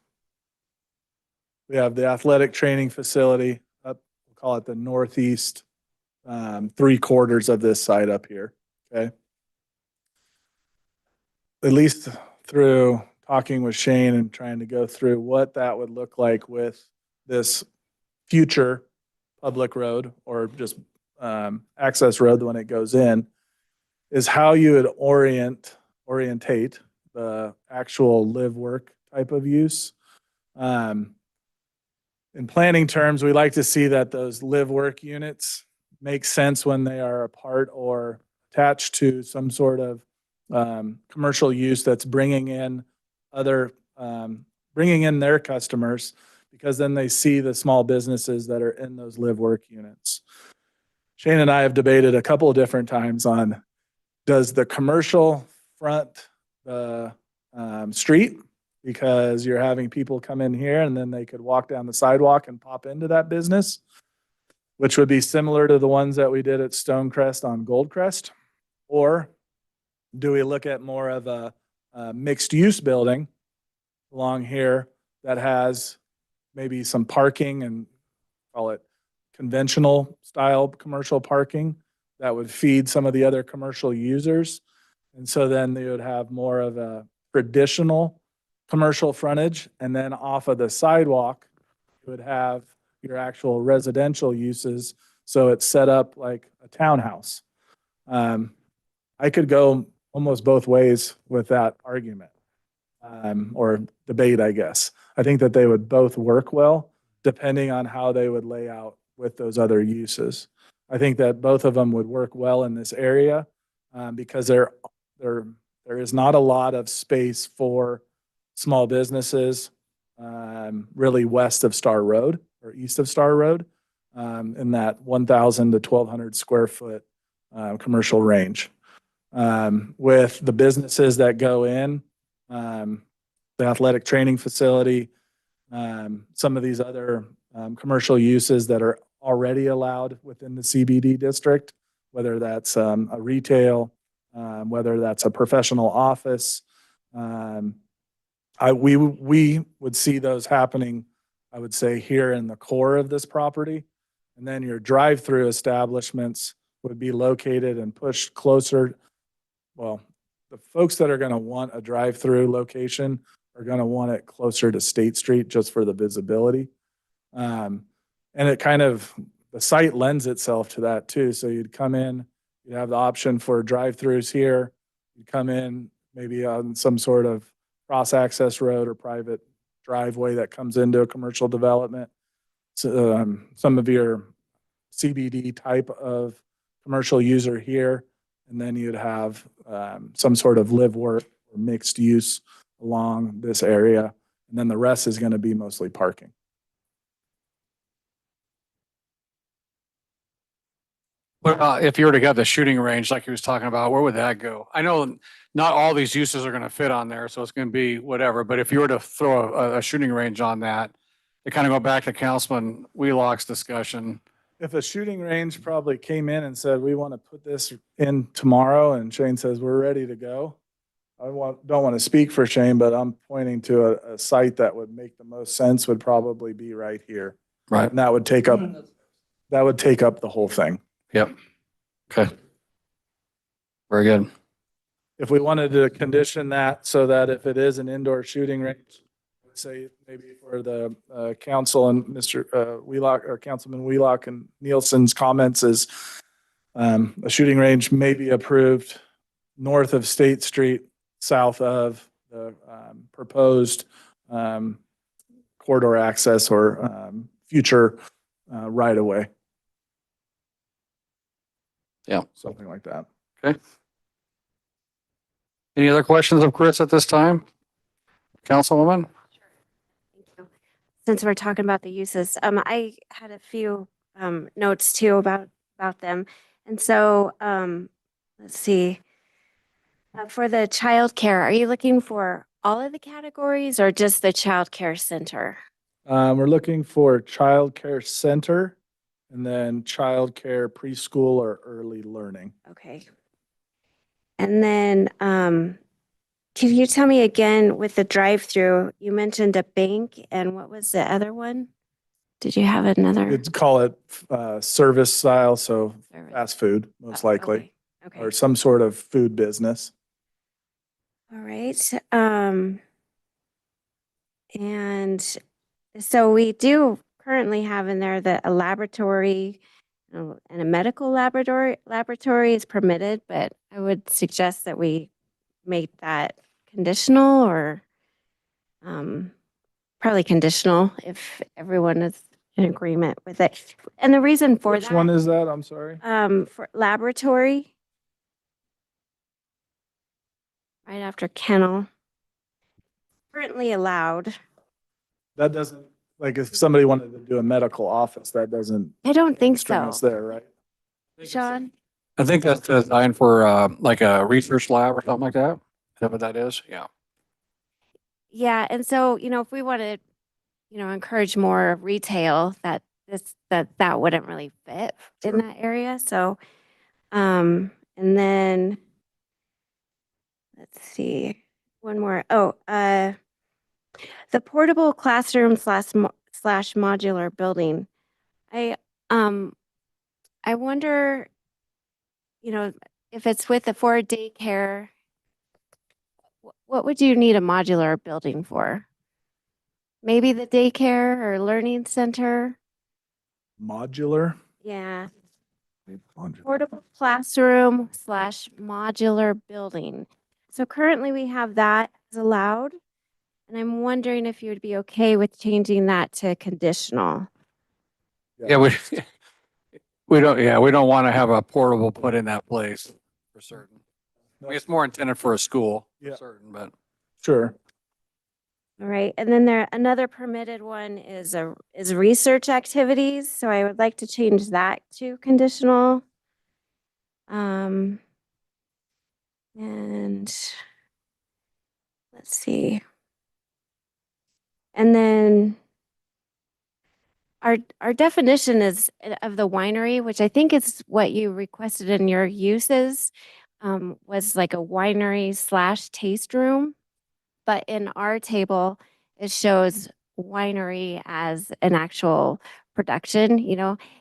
We have the athletic training facility up, we'll call it the northeast 3/4 of this site up here, okay? At least through talking with Shane and trying to go through what that would look like with this future public road or just access road when it goes in, is how you would orientate the actual live work type of use. In planning terms, we like to see that those live work units make sense when they are apart or attached to some sort of commercial use that's bringing in their customers, because then they see the small businesses that are in those live work units. Shane and I have debated a couple of different times on, does the commercial front the street, because you're having people come in here and then they could walk down the sidewalk and pop into that business, which would be similar to the ones that we did at Stonecrest on Goldcrest? Or do we look at more of a mixed use building along here that has maybe some parking and call it conventional style commercial parking that would feed some of the other commercial users? And so then they would have more of a traditional commercial frontage, and then off of the sidewalk, you would have your actual residential uses. So it's set up like a townhouse. I could go almost both ways with that argument, or debate, I guess. I think that they would both work well, depending on how they would lay out with those other uses. I think that both of them would work well in this area, because there is not a lot of space for small businesses, really west of Star Road or east of Star Road, in that 1,000 to 1,200 square foot commercial range. With the businesses that go in, the athletic training facility, some of these other commercial uses that are already allowed within the CBD district, whether that's a retail, whether that's a professional office. We would see those happening, I would say, here in the core of this property. And then your drive-through establishments would be located and pushed closer. Well, the folks that are going to want a drive-through location are going to want it closer to State Street just for the visibility. And it kind of, the site lends itself to that too. So you'd come in, you'd have the option for drive-throughs here. You'd come in maybe on some sort of cross-access road or private driveway that comes into a commercial development. So, some of your CBD type of commercial user here, and then you'd have some sort of live work or mixed use along this area. And then the rest is going to be mostly parking. What about if you were to have the shooting range like he was talking about, where would that go? I know not all these uses are going to fit on there, so it's going to be whatever. But if you were to throw a shooting range on that, to kind of go back to Councilman Wheelock's discussion. If a shooting range probably came in and said, we want to put this in tomorrow, and Shane says, we're ready to go. Don't want to speak for Shane, but I'm pointing to a site that would make the most sense would probably be right here. Right. And that would take up the whole thing. Yep. Okay. Very good. If we wanted to condition that so that if it is an indoor shooting range, let's say maybe for the council and Mr. Wheelock or Councilman Wheelock and Nielsen's comments is a shooting range may be approved north of State Street, south of the proposed corridor access or future right of way. Yeah. Something like that. Okay. Any other questions of Chris at this time? Councilwoman? Thank you. Since we're talking about the uses, I had a few notes too about them. And so, let's see. For the childcare, are you looking for all of the categories or just the childcare center? We're looking for childcare center and then childcare preschool or early learning. Okay. And then, can you tell me again with the drive-through, you mentioned a bank and what was the other one? Did you have another? You'd call it service style, so Service. fast food, most Oh, likely, Okay. or some sort of food business. All right. And so we do currently have in there that a laboratory and a medical laboratory is permitted, but I would suggest that we make that conditional or probably conditional if everyone is in agreement with it. And the reason for Which that, one is that? I'm sorry. for laboratory, right after kennel, currently allowed. That doesn't, like if somebody wanted to do a medical office, that doesn't I don't think string so. us there, right? Sean? I think that's designed for like a research lab or something like that. Is that what that is? Yeah. Yeah, and so, if we want to, encourage more retail, that wouldn't really fit in that area. So, and then let's see, one more. Oh, the portable classroom slash modular building. I wonder, if it's with the 4 daycare, what would you need a modular building for? Maybe the daycare or learning center? Modular. Yeah. Portable classroom slash modular building. So currently we have that as allowed. And I'm wondering if you would be okay with changing that to conditional. Yeah, we don't want to have a portable put in that place for certain. I mean, it's more intended for a school Yeah. for certain, but Sure. All right, and then another permitted one is research activities, so I would like to change that to conditional. And let's see. And then our definition is of the winery, which I think is what you requested in your uses, was like a winery slash taste room. But in our table, it shows winery as an actual production,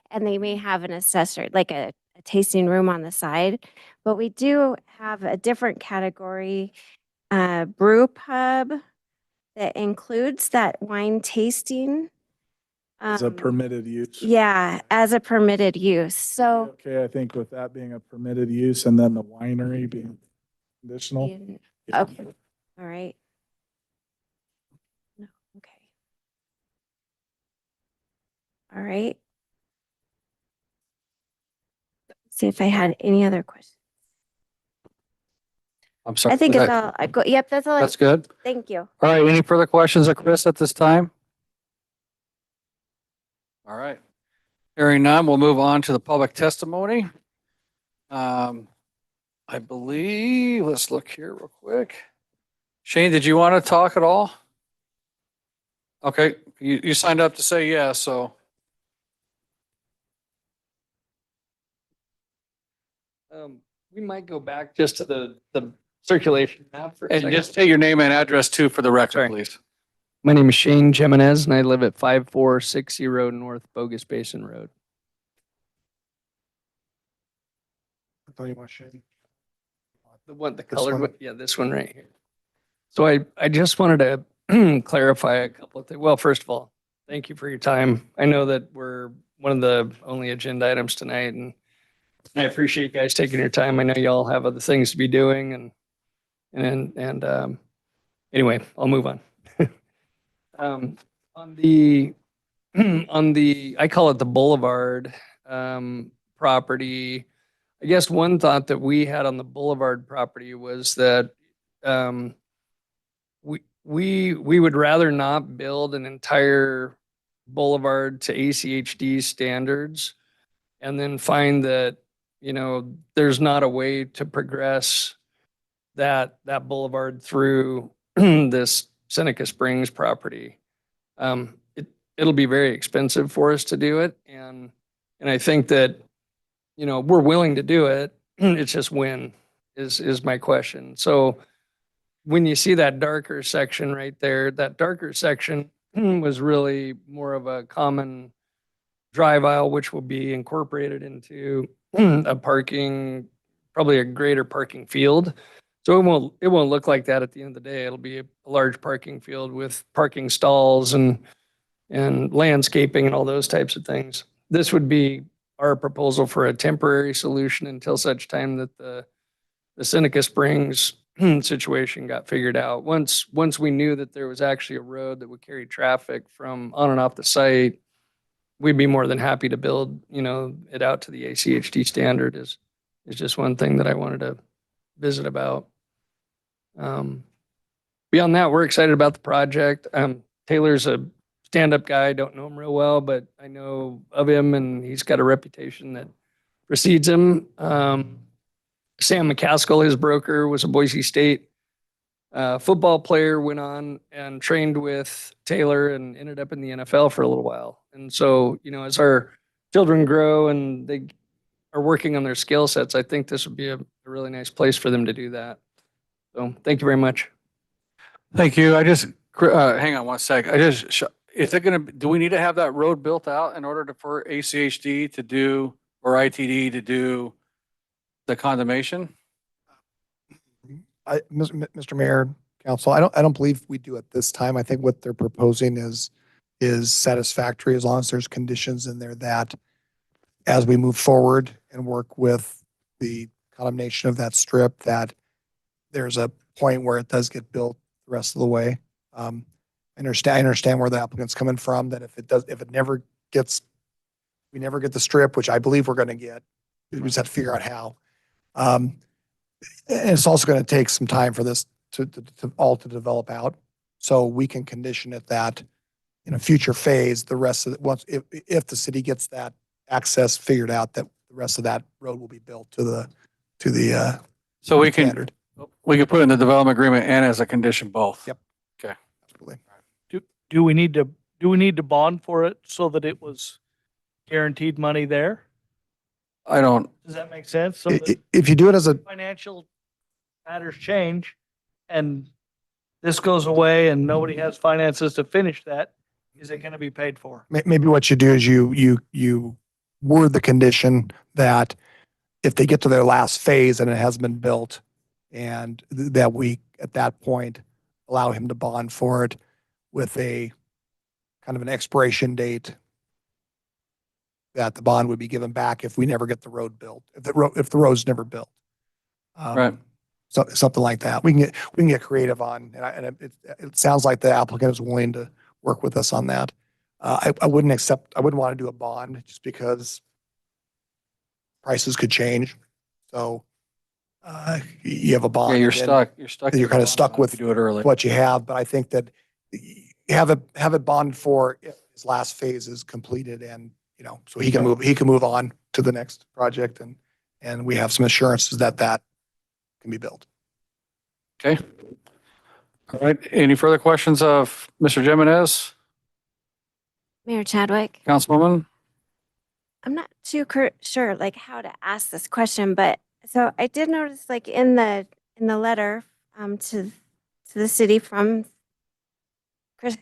and they may have an accessory, like a tasting room on the side. But we do have a different category, brew pub, that includes that wine tasting. As a permitted use. Yeah, as a permitted use. So. Okay, I think with that being a permitted use and then the winery being conditional. Okay, all right. No, okay. All right. See if I had any other questions. I'm sorry. I think was it's that- all, yep, that's all. That's good. Thank you. All right, any further questions of Chris at this time? All right. Hearing none, we'll move on to the public testimony. I believe, let's look here real quick. Shane, did you want to talk at all? Okay, you signed up to say yes, so. We might go back just to the circulation map for a And second. just say your name and address too for the record, Sorry. please. My name is Shane Jimenez and I live at 5460 North Bogus Basin Road. Don't you want to share? The one, the This colored one? one, yeah, this one right here. So I just wanted to clarify a couple of things. Well, first of all, thank you for your time. I know that we're one of the only agenda items tonight and I appreciate you guys taking your time. I know y'all have other things to be doing and anyway, I'll move on. On the, I call it the Boulevard, property. I guess one thought that we had on the Boulevard property was that, we would rather not build an entire boulevard to ACHD standards and then find that, there's not a way to progress that boulevard through this Seneca Springs property. It'll be very expensive for us to do it. And I think that, we're willing to do it. It's just when is my question. So when you see that darker section right there, that darker section was really more of a common drive aisle, which will be incorporated into a parking, probably a greater parking field. So it won't look like that at the end of the day. It'll be a large parking field with parking stalls and landscaping and all those types of things. This would be our proposal for a temporary solution until such time that the Seneca Springs situation got figured out. Once we knew that there was actually a road that would carry traffic from on and off the site, we'd be more than happy to build, it out to the ACHD standard is just one thing that I wanted to visit about. Beyond that, we're excited about the project. Taylor's a stand-up guy. Don't know him real well, but I know of him and he's got a reputation that precedes him. Sam McCaskill, his broker, was a Boise State football player, went on and trained with Taylor and ended up in the NFL for a little while. And so, as our children grow and they are working on their skill sets, I think this would be a really nice place for them to do that. So thank you very much. Thank you. I just, hang on one sec. Is it gonna, do we need to have that road built out in order for ACHD to do, or ITD to do the condemnation? Mr. Mayor, Council, I don't believe we do at this time. I think what they're proposing is satisfactory as long as there's conditions in there that as we move forward and work with the condemnation of that strip, that there's a point where it does get built the rest of the way. I understand where the applicant's coming from, that if it never gets, we never get the strip, which I believe we're going to get, we just have to figure out how. And it's also going to take some time for this to develop out. So we can condition it that in a future phase, the rest of it, once, if the city gets that access figured out, that the rest of that road will be built to the So we standard. can put in the development agreement and as a condition both. Yep. Okay. Absolutely. Do we need to bond for it so that it was guaranteed money there? I don't, Does that make sense? So that If you do it as a, financial matters change and this goes away and nobody has finances to finish that, is it going to be paid for? maybe what you do is you word the condition that if they get to their last phase and it hasn't been built, and that we, at that point, allow him to bond for it with a kind of an expiration date, that the bond would be given back if we never get the road built, if the road's never built. Right. So something like that. We can get creative on, and it sounds like the applicant is willing to work with us on that. I wouldn't want to do a bond just because prices could change. So you have a bond. yeah, you're and then stuck. You're stuck. You're kind of stuck with if you do it early. what you have, but I think that you have it bonded for if his last phase is completed, and so he can move on to the next project and And we have some assurances that that can be built. Okay. All right. Any further questions of Mr. Jimenez, Mayor Chadwick? Councilwoman? I'm not too sure like how to ask this question, but so I did notice like in the letter to the city from Chris,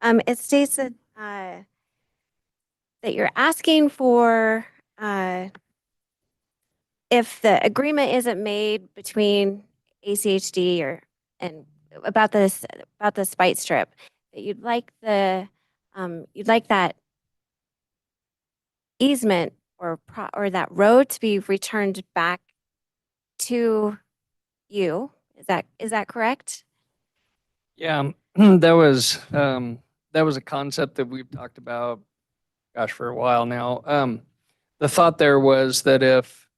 it states that that you're asking for if the agreement isn't made between ACHD and about the Spite Strip, that you'd like that easement or that road to be returned back to you. Is that correct? Yeah, that was a concept that we've talked about, gosh, for a while now. The thought there was that if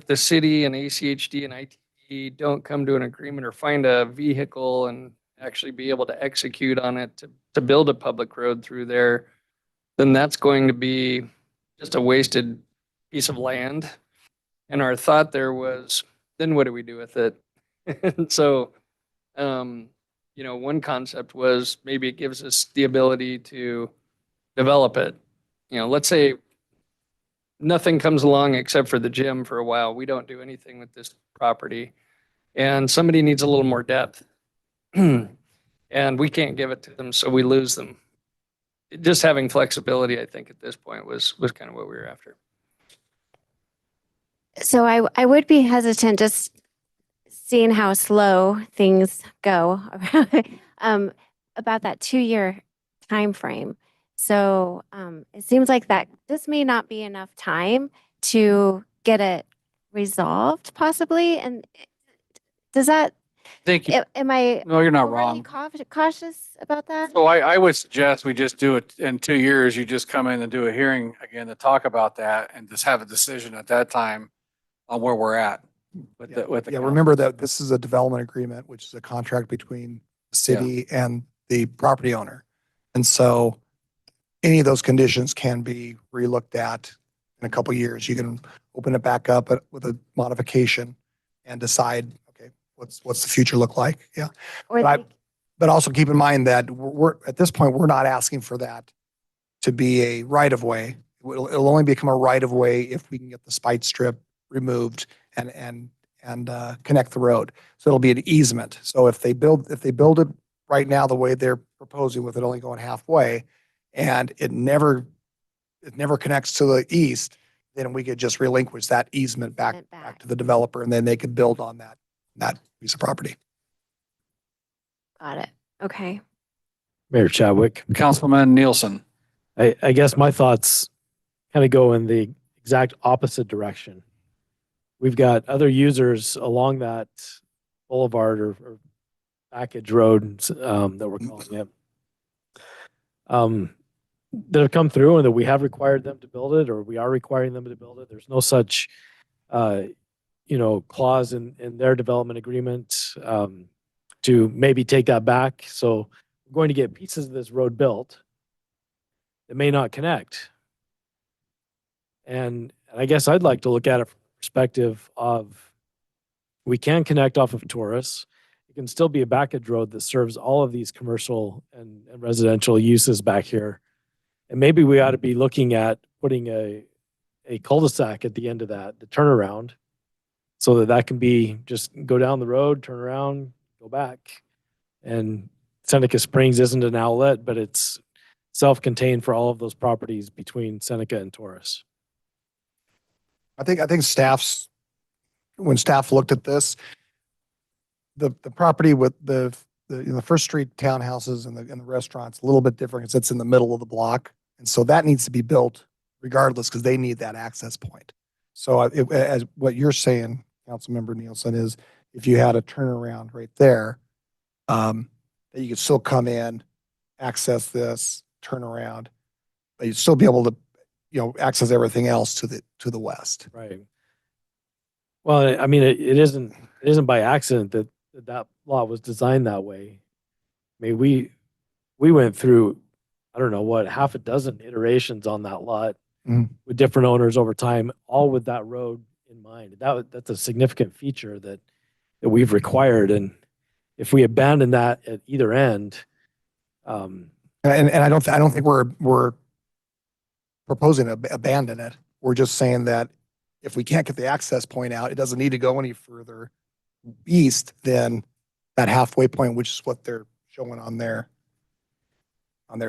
the city and ACHD and ITE don't come to an agreement or find a vehicle and actually be able to execute on it to build a public road through there, then that's going to be just a wasted piece of land. And our thought there was, then what do we do with it? And so, one concept was maybe it gives us the ability to develop it. Let's say nothing comes along except for the gym for a while. We don't do anything with this property. And somebody needs a little more depth. And we can't give it to them, so we lose them. Just having flexibility, I think, at this point was kind of what we were after. So I would be hesitant just seeing how slow things go about that 2-year time frame. So it seems like that this may not be enough time to get it resolved, possibly. And does that? Thank you. Am I? No, you're not overly wrong. Cautious about that? So I would suggest we just do it in 2 years. You just come in and do a hearing again to talk about that and just have a decision at that time on where we're at with the Yeah, council. remember that this is a development agreement, which is a contract between the city and the property owner. And so any of those conditions can be relooked at in a couple of years. You can open it back up with a modification and decide, okay, what's the future look like? Yeah. Or But also keep in mind that we're at this point, we're not asking for that to be a right of way. It'll only become a right of way if we can get the Spite Strip removed and connect the road. So it'll be an easement. So if they build it right now the way they're proposing, with it only going halfway, and it never connects to the east, then we could just relinquish that easement back to the developer, and then they could build on that piece of property. Got it. Okay. Mayor Chadwick, Councilman Nielsen. I guess my thoughts kind of go in the exact opposite direction. We've got other users along that boulevard or package road that we're calling it, that have come through and that we have required them to build it, or we are requiring them to build it. There's no such, clause in their development agreement to maybe take that back. So we're going to get pieces of this road built that may not connect. And I guess I'd like to look at it from the perspective of, we can connect off of Taurus. It can still be a backage road that serves all of these commercial and residential uses back here. And maybe we ought to be looking at putting a cul-de-sac at the end of that, the turnaround, so that can be just go down the road, turn around, go back. And Seneca Springs isn't an outlet, but it's self-contained for all of those properties between Seneca and Taurus. I think when staff looked at this, the property with the First Street townhouses and the restaurants, a little bit different because it's in the middle of the block. And so that needs to be built regardless, because they need that access point. So as what you're saying, Councilmember Nielsen, is if you had a turnaround right there, that you could still come in, access this, turn around, but you'd still be able to, access everything else to the west. Right. Well, I mean, it isn't by accident that lot was designed that way. I mean, we went through, I don't know what, half a dozen iterations on that lot Mhm. with different owners over time, all with that road in mind. That's a significant feature that we've required. And if we abandon that at either end, And I don't think we're proposing to abandon it. We're just saying that if we can't get the access point out, it doesn't need to go any further east than that halfway point, which is what they're showing on their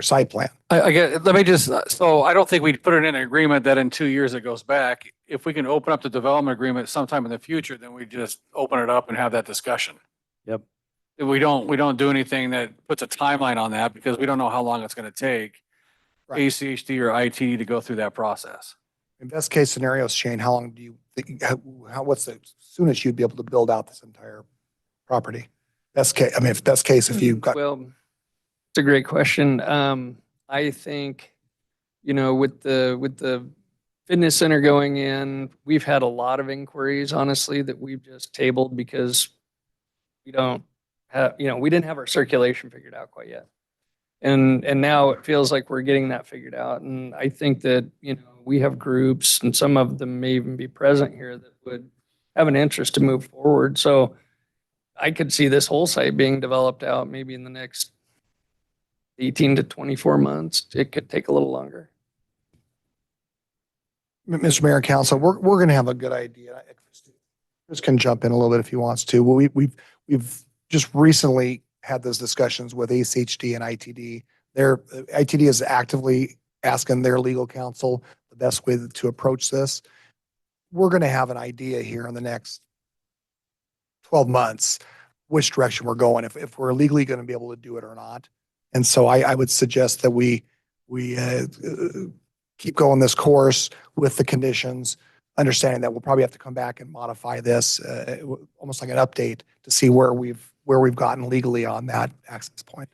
site plan. I get, let me just, so I don't think we'd put it in an agreement that in 2 years it goes back. If we can open up the development agreement sometime in the future, then we just open it up and have that discussion. Yep. If we don't do anything that puts a timeline on that because we don't know how long it's going to take Right. ACHD or IT to go through that process. In best case scenarios, Shane, how long do you think, what's the soonest you'd be able to build out this entire property? Best case, I mean, if best case, if you've got, Well, it's a great question. I think, with the fitness center going in, we've had a lot of inquiries, honestly, that we've just tabled because we don't have, we didn't have our circulation figured out quite yet. And now it feels like we're getting that figured out. And I think that, we have groups and some of them may even be present here that would have an interest to move forward. So I could see this whole site being developed out maybe in the next 18 to 24 months. It could take a little longer. Mr. Mayor and Council, we're going to have a good idea. Chris can jump in a little bit if he wants to. Well, we've just recently had those discussions with ACHD and ITD. ITD is actively asking their legal counsel the best way to approach this. We're going to have an idea here in the next 12 months which direction we're going, if we're legally going to be able to do it or not. And so I would suggest that we keep going this course with the conditions, understanding that we'll probably have to come back and modify this, almost like an update to see where we've gotten legally on that access point.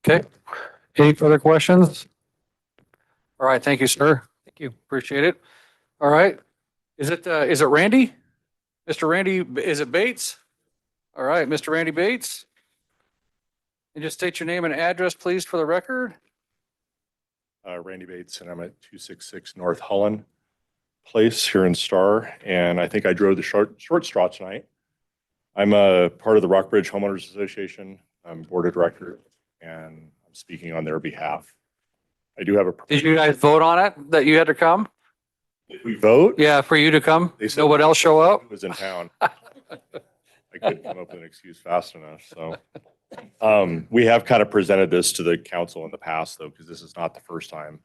Okay. Any further questions? All right. Thank you, sir. Thank you. Appreciate it. All right. Is it Randy? Mr. Randy, is it Bates? All right, Mr. Randy Bates. And just state your name and address, please, for the record. Randy Bates, and I'm at 266 North Holland Place here in Star. And I think I drove the short straw tonight. I'm a part of the Rockbridge Homeowners Association. I'm board of director, and I'm speaking on their behalf. I do have a. Did you guys vote on it that you had to come? Did we vote? Yeah, for you to come. They said Nobody else show up? I was in town. I couldn't come up with an excuse fast enough. So we have kind of presented this to the council in the past, though, because this is not the first time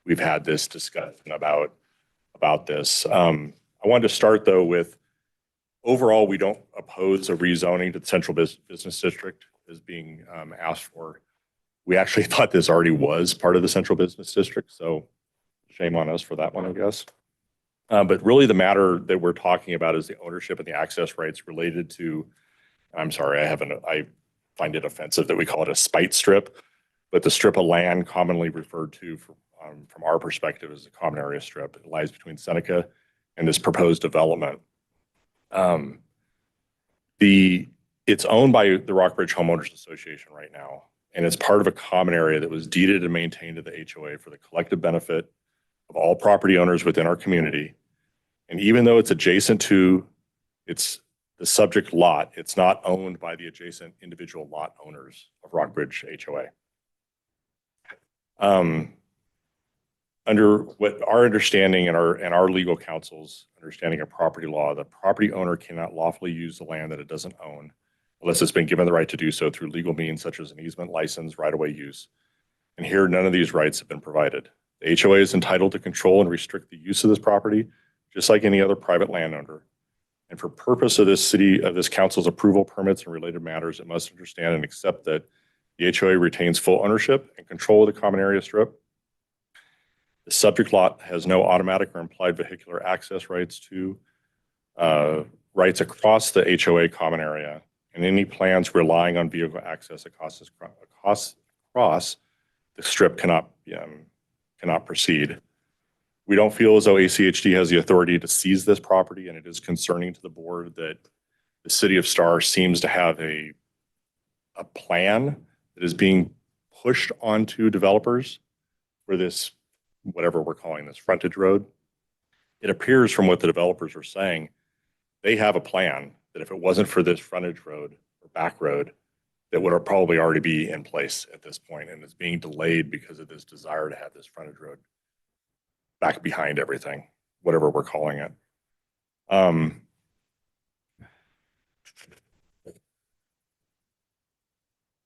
we've had this discussion about this. I wanted to start, though, with overall, we don't oppose a rezoning to the central business district as being asked for. We actually thought this already was part of the central business district, so shame on us for that one, I guess. But really the matter that we're talking about is the ownership and the access rights related to, I'm sorry, I find it offensive that we call it a spite strip, but the strip of land commonly referred to from our perspective as a common area strip. It lies between Seneca and this proposed development. It's owned by the Rockbridge Homeowners Association right now, and it's part of a common area that was deeded and maintained to the HOA for the collective benefit of all property owners within our community. And even though it's adjacent to the subject lot, it's not owned by the adjacent individual lot owners of Rockbridge HOA. Under what our understanding and our legal counsel's understanding of property law, the property owner cannot lawfully use the land that it doesn't own unless it's been given the right to do so through legal means such as an easement, license, right-of-way use. And here, none of these rights have been provided. The HOA is entitled to control and restrict the use of this property, just like any other private landowner. And for purpose of this council's approval, permits, and related matters, it must understand and accept that the HOA retains full ownership and control of the common area strip. The subject lot has no automatic or implied vehicular access rights to rights across the HOA common area, and any plans relying on vehicle access across the strip cannot proceed. We don't feel as though ACHD has the authority to seize this property, and it is concerning to the board that the city of Star seems to have a plan that is being pushed onto developers for this whatever we're calling this frontage road. It appears from what the developers are saying, they have a plan that if it wasn't for this frontage road or back road, that would probably already be in place at this point, and it's being delayed because of this desire to have this frontage road back behind everything, whatever we're calling it.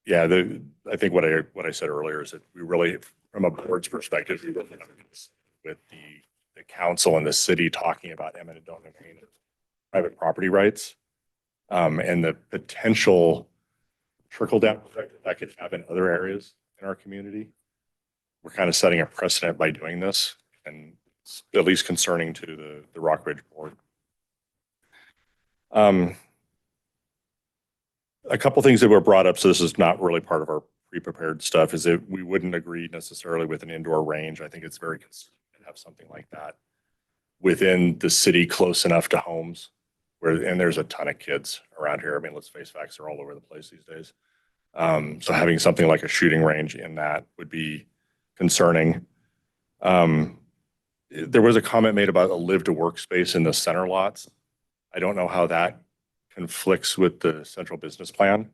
Yeah, I think what I said earlier is that we really, from a board's perspective, with the council and the city talking about eminent domain, private property rights, and the potential trickle down effect that could have in other areas in our community. We're kind of setting a precedent by doing this, and it's at least concerning to the Rockridge board. A couple things that were brought up, so this is not really part of our pre-prepared stuff, is that we wouldn't agree necessarily with an indoor range. I think it's very concerning to have something like that within the city close enough to homes and there's a ton of kids around here. I mean, let's face facts, they're all over the place these days. So having something like a shooting range in that would be concerning. There was a comment made about a live to work space in the center lots. I don't know how that conflicts with the central business plan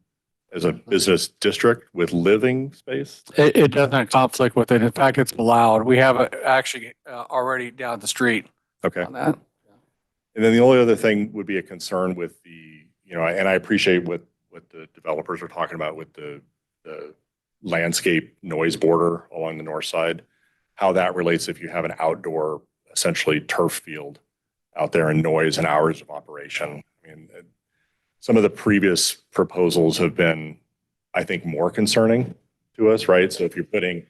as a business district with living space. It doesn't conflict with it. In fact, it's allowed. We have it actually already down the street Okay. on that. And then the only other thing would be a concern with and I appreciate what the developers are talking about with the landscape noise border along the north side, how that relates if you have an outdoor, essentially turf field out there and noise and hours of operation. I mean, some of the previous proposals have been, I think, more concerning to us, right? So if you're putting,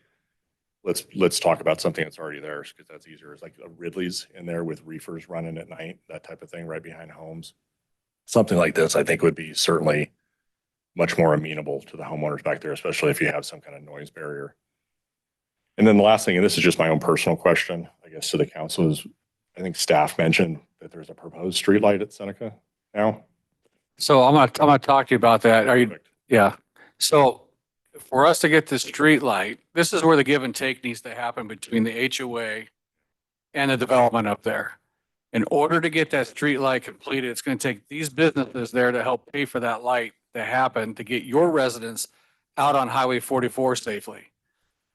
let's talk about something that's already there because that's easier. It's like a Ridley's in there with reefers running at night, that type of thing right behind homes. Something like this, I think, would be certainly much more amenable to the homeowners back there, especially if you have some kind of noise barrier. And then the last thing, and this is just my own personal question, I guess, to the council is, I think staff mentioned that there's a proposed streetlight at Seneca now. So I'm gonna talk to you about that. Are you? Perfect. Yeah. So for us to get the street light, this is where the give and take needs to happen between the HOA and the development up there. In order to get that street light completed, it's going to take these businesses there to help pay for that light to happen, to get your residents out on Highway 44 safely.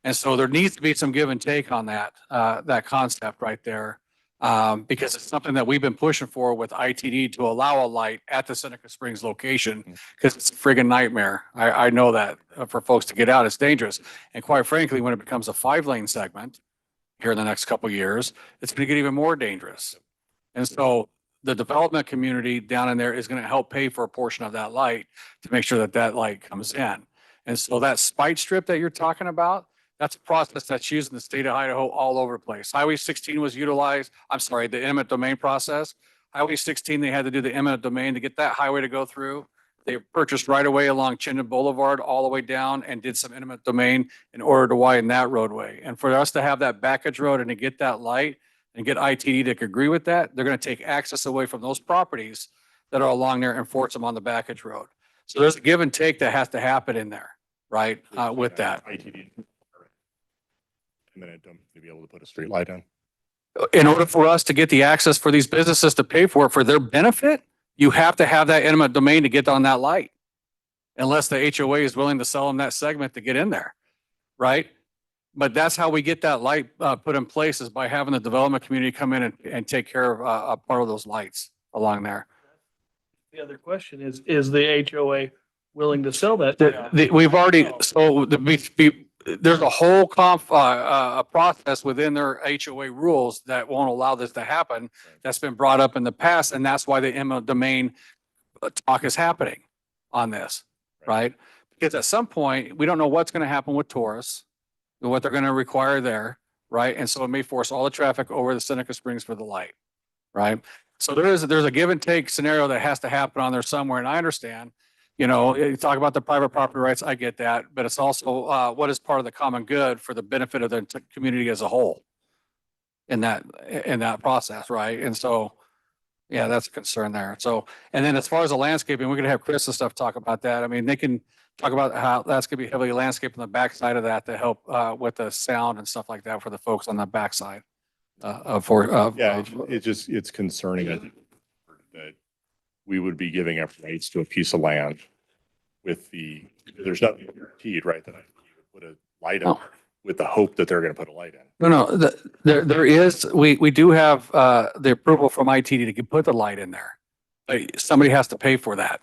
And so there needs to be some give and take on that, that concept right there. Because it's something that we've been pushing for with ITD to allow a light at the Seneca Springs location, because it's a friggin' nightmare. I know that for folks to get out, it's dangerous. And quite frankly, when it becomes a 5-lane segment here in the next couple of years, it's going to get even more dangerous. And so the development community down in there is going to help pay for a portion of that light to make sure that that light comes in. And so that spite strip that you're talking about, that's a process that's used in the state of Idaho all over the place. Highway 16 was utilized. I'm sorry, the eminent domain process. Highway 16, they had to do the eminent domain to get that highway to go through. They purchased right away along Chinden Boulevard all the way down and did some eminent domain in order to widen that roadway. And for us to have that backage road and to get that light and get ITD to agree with that, they're going to take access away from those properties that are along there and force them on the backage road. So there's a give and take that has to happen in there, right? With that. ITD. Minute to be able to put a street light in. In order for us to get the access for these businesses to pay for it for their benefit, you have to have that eminent domain to get on that light. Unless the HOA is willing to sell them that segment to get in there, right? But that's how we get that light put in place, is by having the development community come in and take care of a part of those lights along there. The other question is the HOA willing to sell that? We've already, so there's a whole a process within their HOA rules that won't allow this to happen. That's been brought up in the past, and that's why the eminent domain talk is happening on this, right? Because at some point, we don't know what's going to happen with tourists, what they're going to require there, right? And so it may force all the traffic over the Seneca Springs for the light, right? So there's a give and take scenario that has to happen on there somewhere, and I understand. You know, you talk about the private property rights, I get that, but it's also what is part of the common good for the benefit of the community as a whole in that process, right? And so, yeah, that's a concern there. So, and then as far as the landscaping, we're gonna have Chris and stuff talk about that. I mean, they can talk about how that's gonna be heavily landscaped on the backside of that to help with the sound and stuff like that for the folks on the backside. Yeah, it's concerning that we would be giving up rights to a piece of land there's nothing guaranteed, right? That I would put a light in with the hope that they're going to put a light in. No, there is, we do have the approval from ITD to put the light in there. But somebody has to pay for that.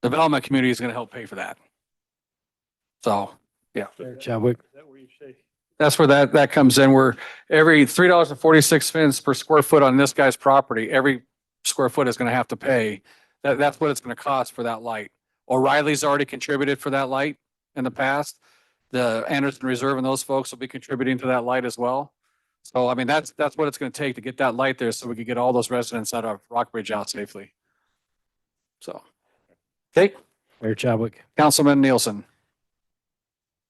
Development community is going to help pay for that. So, yeah. Mayor Chadwick. That's where that comes in, where every $3.46 per square foot on this guy's property, every square foot is going to have to pay. That's what it's going to cost for that light. O'Reilly's already contributed for that light in the past. The Anderson Reserve and those folks will be contributing to that light as well. So, I mean, that's what it's going to take to get that light there so we can get all those residents out of Rockbridge out safely. So, okay, Mayor Chadwick, Councilman Nielsen.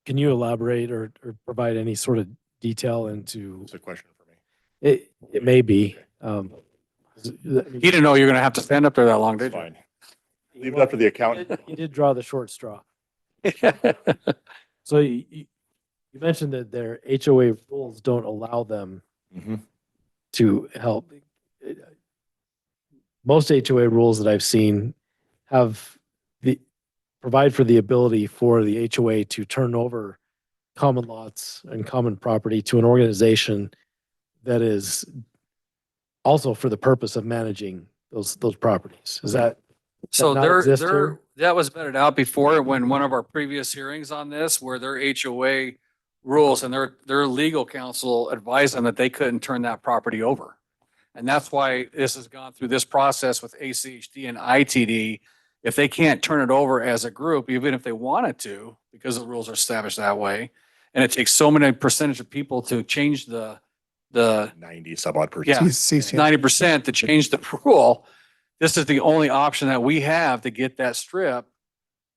can you elaborate or provide any sort of detail into It's a question for me. it may be, You didn't know you're going to have to stand up there that long, It's did you? fine. Leave it up to the accountant. you did draw the short straw. So you mentioned that their HOA rules don't allow them Mhm. to help. Most HOA rules that I've seen provide for the ability for the HOA to turn over common lots and common property to an organization that is also for the purpose of managing those properties. Is that? So not exist here? that was vetted out before when one of our previous hearings on this, where their HOA rules and their legal counsel advised them that they couldn't turn that property over. And that's why this has gone through this process with ACHD and ITD. If they can't turn it over as a group, even if they wanted to, because the rules are established that way, and it takes so many percentage of people to change the 90 some odd percent. Yeah. CCN. 90% to change the rule. This is the only option that we have to get that strip.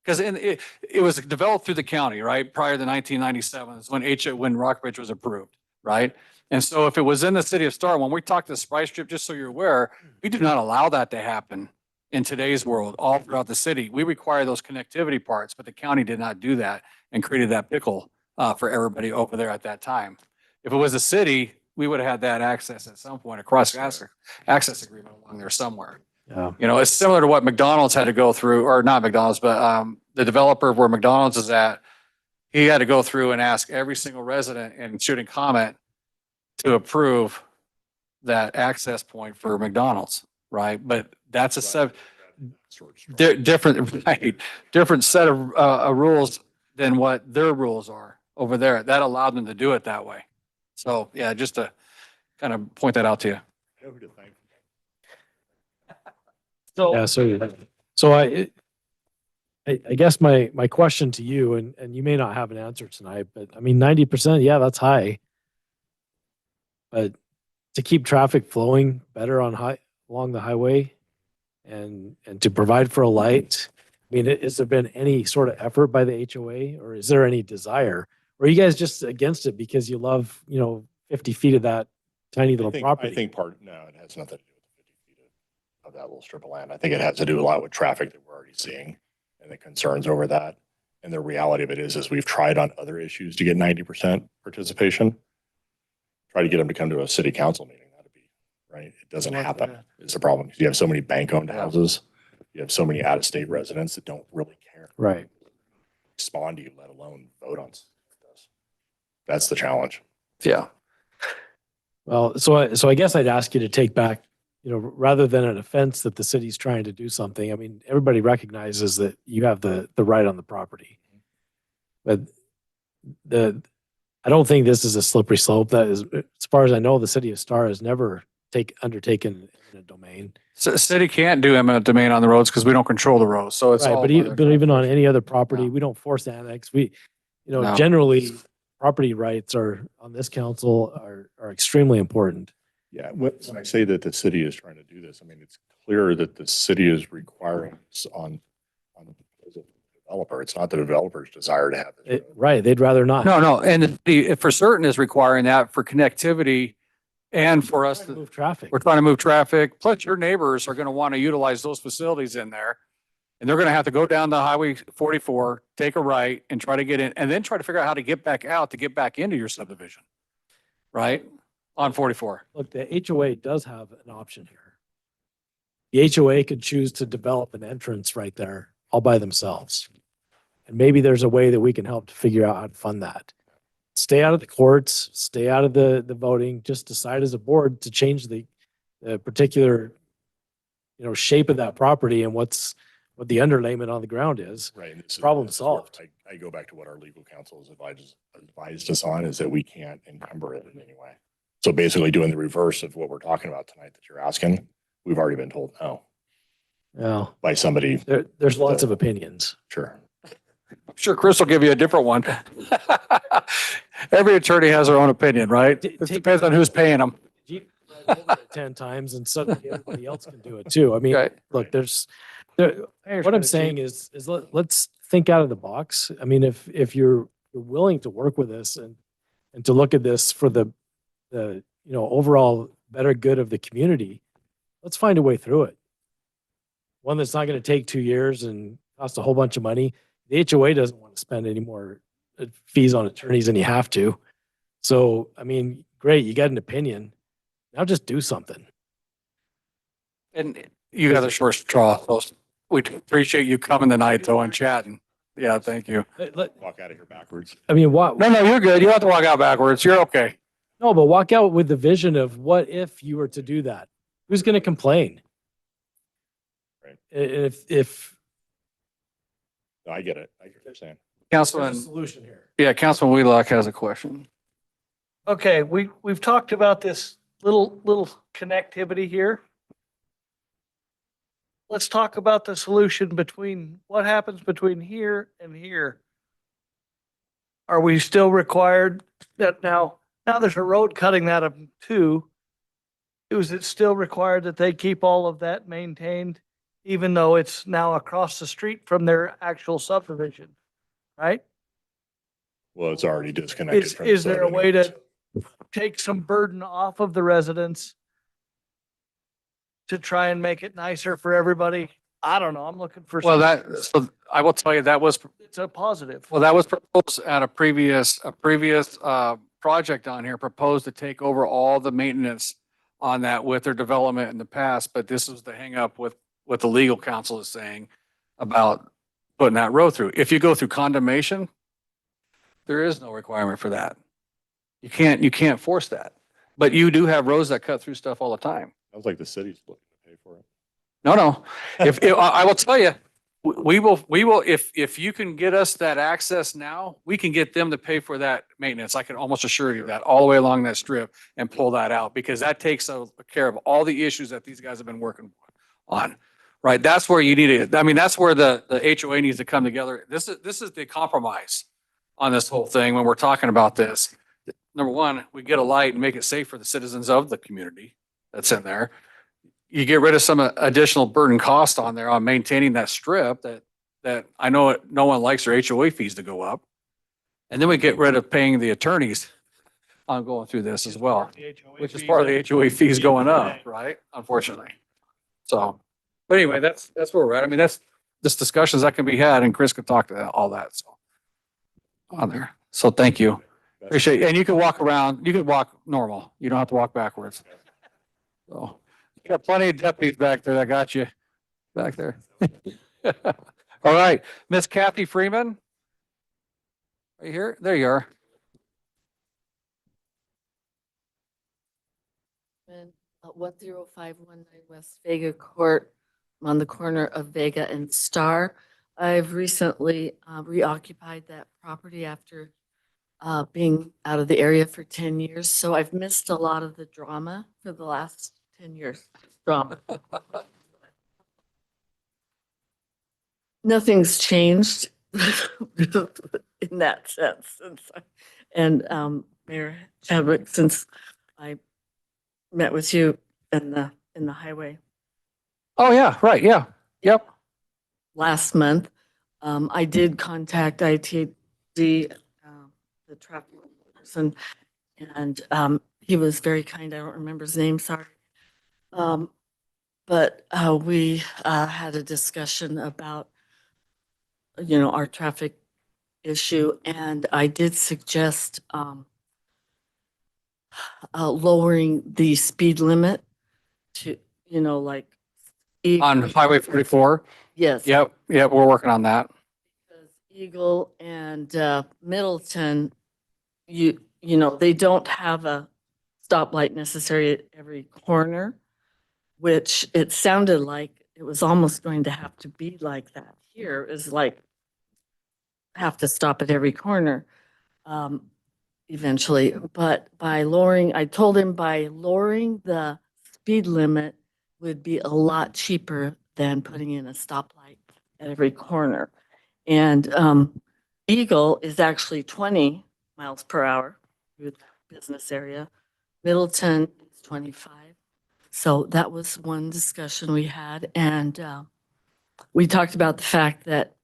Because it was developed through the county, right? Prior to 1997 is when Rockbridge was approved, right? And so if it was in the city of Star, when we talk to the Spice Strip, just so you're aware, we do not allow that to happen in today's world, all throughout the city. We require those connectivity parts, but the county did not do that and created that pickle for everybody over there at that time. If it was a city, we would have had that access at some point, across access agreement along there somewhere. Yeah. You know, it's similar to what McDonald's had to go through, or not McDonald's, but the developer of where McDonald's is at, he had to go through and ask every single resident and shoot a comment to approve that access point for McDonald's, right? But that's different, right? Different set of rules than what their rules are over there. That allowed them to do it that way. So, yeah, just to kind of point that out to you. I know who to thank. Yeah, so I guess my question to you, and you may not have an answer tonight, but I mean, 90%, yeah, that's high. But to keep traffic flowing better along the highway and to provide for a light, I mean, has there been any sort of effort by the HOA, or is there any desire? Or are you guys just against it because you love, 50 feet of that tiny little property? I think no, it has nothing to do with the 50 feet of that little strip of land. I think it has to do a lot with traffic that we're already seeing and the concerns over that. And the reality of it is we've tried on other issues to get 90% participation. Try to get them to come to a city council meeting. That'd be right. It doesn't happen. It's the problem. You have so many bank-owned houses. You have so many out-of-state residents that don't really care. Right. Respond to you, let alone vote on something like this. That's the challenge. Yeah. Well, so I guess I'd ask you to take back, rather than an offense that the city's trying to do something. I mean, everybody recognizes that you have the right on the property. But I don't think this is a slippery slope. That is, as far as I know, the city of Star has never undertaken a domain. So city can't do eminent domain on the roads because we don't control the roads. So it's Right, all. but even on any other property, we don't force annex. We, No. generally, property rights are on this council are extremely important. Yeah, when I say that the city is trying to do this, I mean, it's clear that the city is requiring this on the developer. It's not the developer's desire to have this. Right, they'd rather not. No, and the for certain is requiring that for connectivity and for us to, Move traffic. we're trying to move traffic. Plus your neighbors are going to want to utilize those facilities in there. And they're gonna have to go down the Highway 44, take a right and try to get in, and then try to figure out how to get back out to get back into your subdivision. Right? On 44. Look, the HOA does have an option here. The HOA could choose to develop an entrance right there all by themselves. And maybe there's a way that we can help to figure out how to fund that. Stay out of the courts, stay out of the voting, just decide as a board to change the particular, shape of that property and what the underlayment on the ground is. Right. and this is- Problem this is where solved. I go back to what our legal counsel has advised us on, is that we can't encumber it in any way. So basically doing the reverse of what we're talking about tonight that you're asking, we've already been told no Well, by somebody. there's lots of opinions. Sure. I'm sure Chris will give you a different one. Every attorney has their own opinion, right? It depends on who's paying them. 10 times and suddenly everybody else can do it too. I mean, Right. look, what I'm saying is let's think out of the box. I mean, if you're willing to work with us and to look at this for the overall better good of the community, let's find a way through it. One that's not going to take 2 years and cost a whole bunch of money. The HOA doesn't want to spend any more fees on attorneys than you have to. So, I mean, great, you got an opinion. Now just do something. And you got a short straw. So we appreciate you coming tonight though and chatting. Yeah, thank you. Walk out of here backwards. I mean, what? No, you're good. You don't have to walk out backwards. You're okay. No, but walk out with the vision of what if you were to do that? Who's going to complain? Right. If No, I get it. I get what you're saying. there's a Councilman, solution here. yeah, Councilman Wheelock has a question. Okay, we've talked about this little connectivity here. Let's talk about the solution between, what happens between here and here? Are we still required that now there's a road cutting that of two? Is it still required that they keep all of that maintained, even though it's now across the street from their actual subdivision, right? Well, it's already disconnected from. the Is there a site way anyway, to take some burden off of the residents to try and make it nicer for everybody? I don't know. I'm looking for. Well, some- so I will tell you, that was It's a positive. Well, that was proposed at a previous project on here, proposed to take over all the maintenance on that with their development in the past, but this was the hang up with what the legal counsel is saying about putting that road through. If you go through condemnation, there is no requirement for that. You can't force that, but you do have roads that cut through stuff all the time. Sounds like the city's looking to pay for it. No. I will tell you, we will, if you can get us that access now, we can get them to pay for that maintenance. I can almost assure you that all the way along that strip and pull that out because that takes care of all the issues that these guys have been working on. Right? That's where you need it. I mean, that's where the HOA needs to come together. This is the compromise on this whole thing when we're talking about this. Number one, we get a light and make it safe for the citizens of the community that's in there. You get rid of some additional burden cost on there on maintaining that strip that I know no one likes their HOA fees to go up. And then we get rid of paying the attorneys on going through this as well, which is part of the HOA fees going up, right? Unfortunately. So, but anyway, that's where we're at. I mean, that's discussions that can be had and Chris could talk to all that. So on there. So thank you. Appreciate it. And you can walk around, you can walk normal. You don't have to walk backwards. So. You got plenty of deputies back there that got you back there. All right, Miss Kathy Freeman. Are you here? There you are. 10519 West Vega Court on the corner of Vega and Star. I've recently reoccupied that property after being out of the area for 10 years. So I've missed a lot of the drama for the last 10 years. Drama. Nothing's changed in that sense. And Mayor Chadwick, since I met with you in the highway Oh, yeah, right. Yeah. Yep. last month, I did contact ITD, the traffic person, and he was very kind. I don't remember his name, sorry. But we had a discussion about our traffic issue. And I did suggest lowering the speed limit to, like. On Highway 44? Yes. Yep, we're working on that. Because Eagle and Middleton, they don't have a stoplight necessary at every corner, which it sounded like it was almost going to have to be like that. Here is like have to stop at every corner eventually. But I told him by lowering the speed limit would be a lot cheaper than putting in a stoplight at every corner. And Eagle is actually 20 miles per hour through the business area. Middleton is 25. So that was one discussion we had. And we talked about the fact that,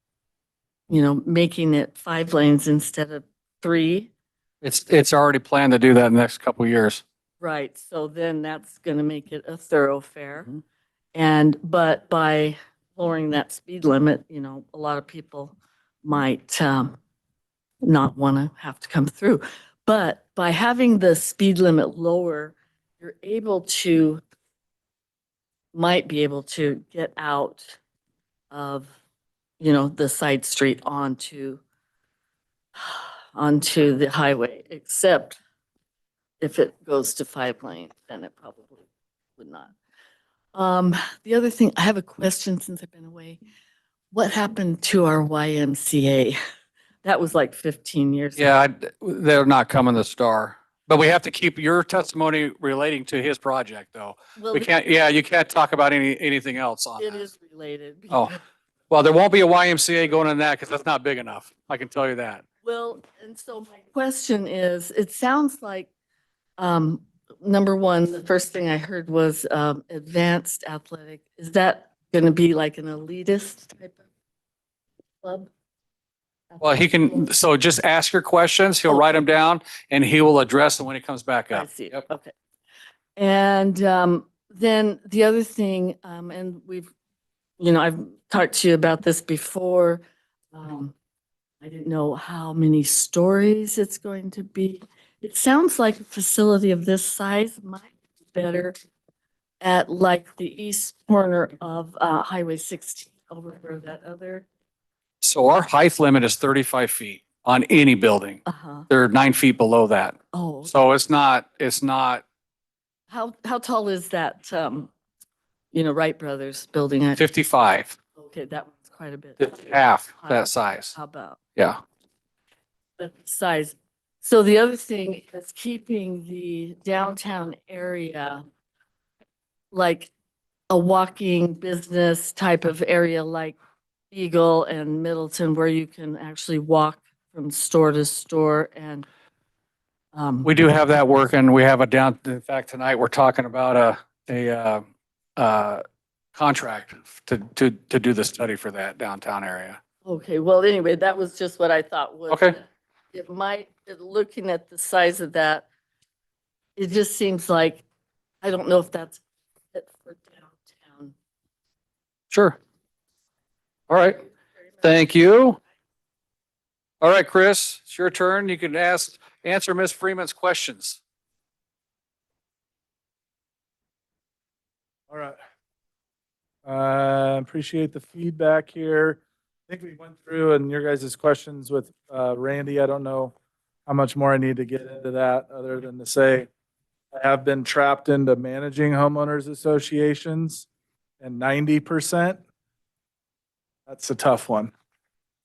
making it 5 lanes instead of 3. It's already planned to do that in the next couple of years. Right. So then that's going to make it a thoroughfare. But by lowering that speed limit, a lot of people might not want to have to come through. But by having the speed limit lower, you're might be able to get out of, the side street onto the highway, except if it goes to 5 lanes, then it probably would not. The other thing, I have a question since I've been away. What happened to our YMCA? That was like 15 years ago. Yeah, they're not coming to Star. But we have to keep your testimony relating to his project, though. Well, We can't, you can't talk about anything else on It that. is related. Oh, well, there won't be a YMCA going in that because that's not big enough. I can tell you that. Well, and so my question is, it sounds like, number one, the first thing I heard was advanced athletic. Is that going to be like an elitist type of club? Well, he can, so just ask your questions. He'll write them down and he will address them when he comes back I up. see. Yep. Okay. And then the other thing, and I've talked to you about this before. I didn't know how many stories it's going to be. It sounds like a facility of this size might be better at like the east corner of Highway 16 over where that other. So our height limit is 35 feet on any building. Uh-huh. They're 9 feet below that. Oh, So it's not, how tall is that, Wright Brothers building? 55. Okay, that one's quite a bit. It's half that size. How about Yeah. the size? So the other thing is keeping the downtown area like a walking business type of area like Eagle and Middleton, where you can actually walk from store to store and We do have that working. We have in fact, tonight we're talking about a contract to do the study for that downtown area. okay, well, anyway, that was just what I thought was. Okay. It might, looking at the size of that, it just seems like, I don't know if that's fit for downtown. Sure. All right. Thank you. All right, Chris, it's your turn. You can answer Ms. Freeman's questions. All right. Appreciate the feedback here. I think we went through and your guys' questions with Randy. I don't know how much more I need to get into that other than to say I have been trapped into managing homeowners associations, and 90%, that's a tough one.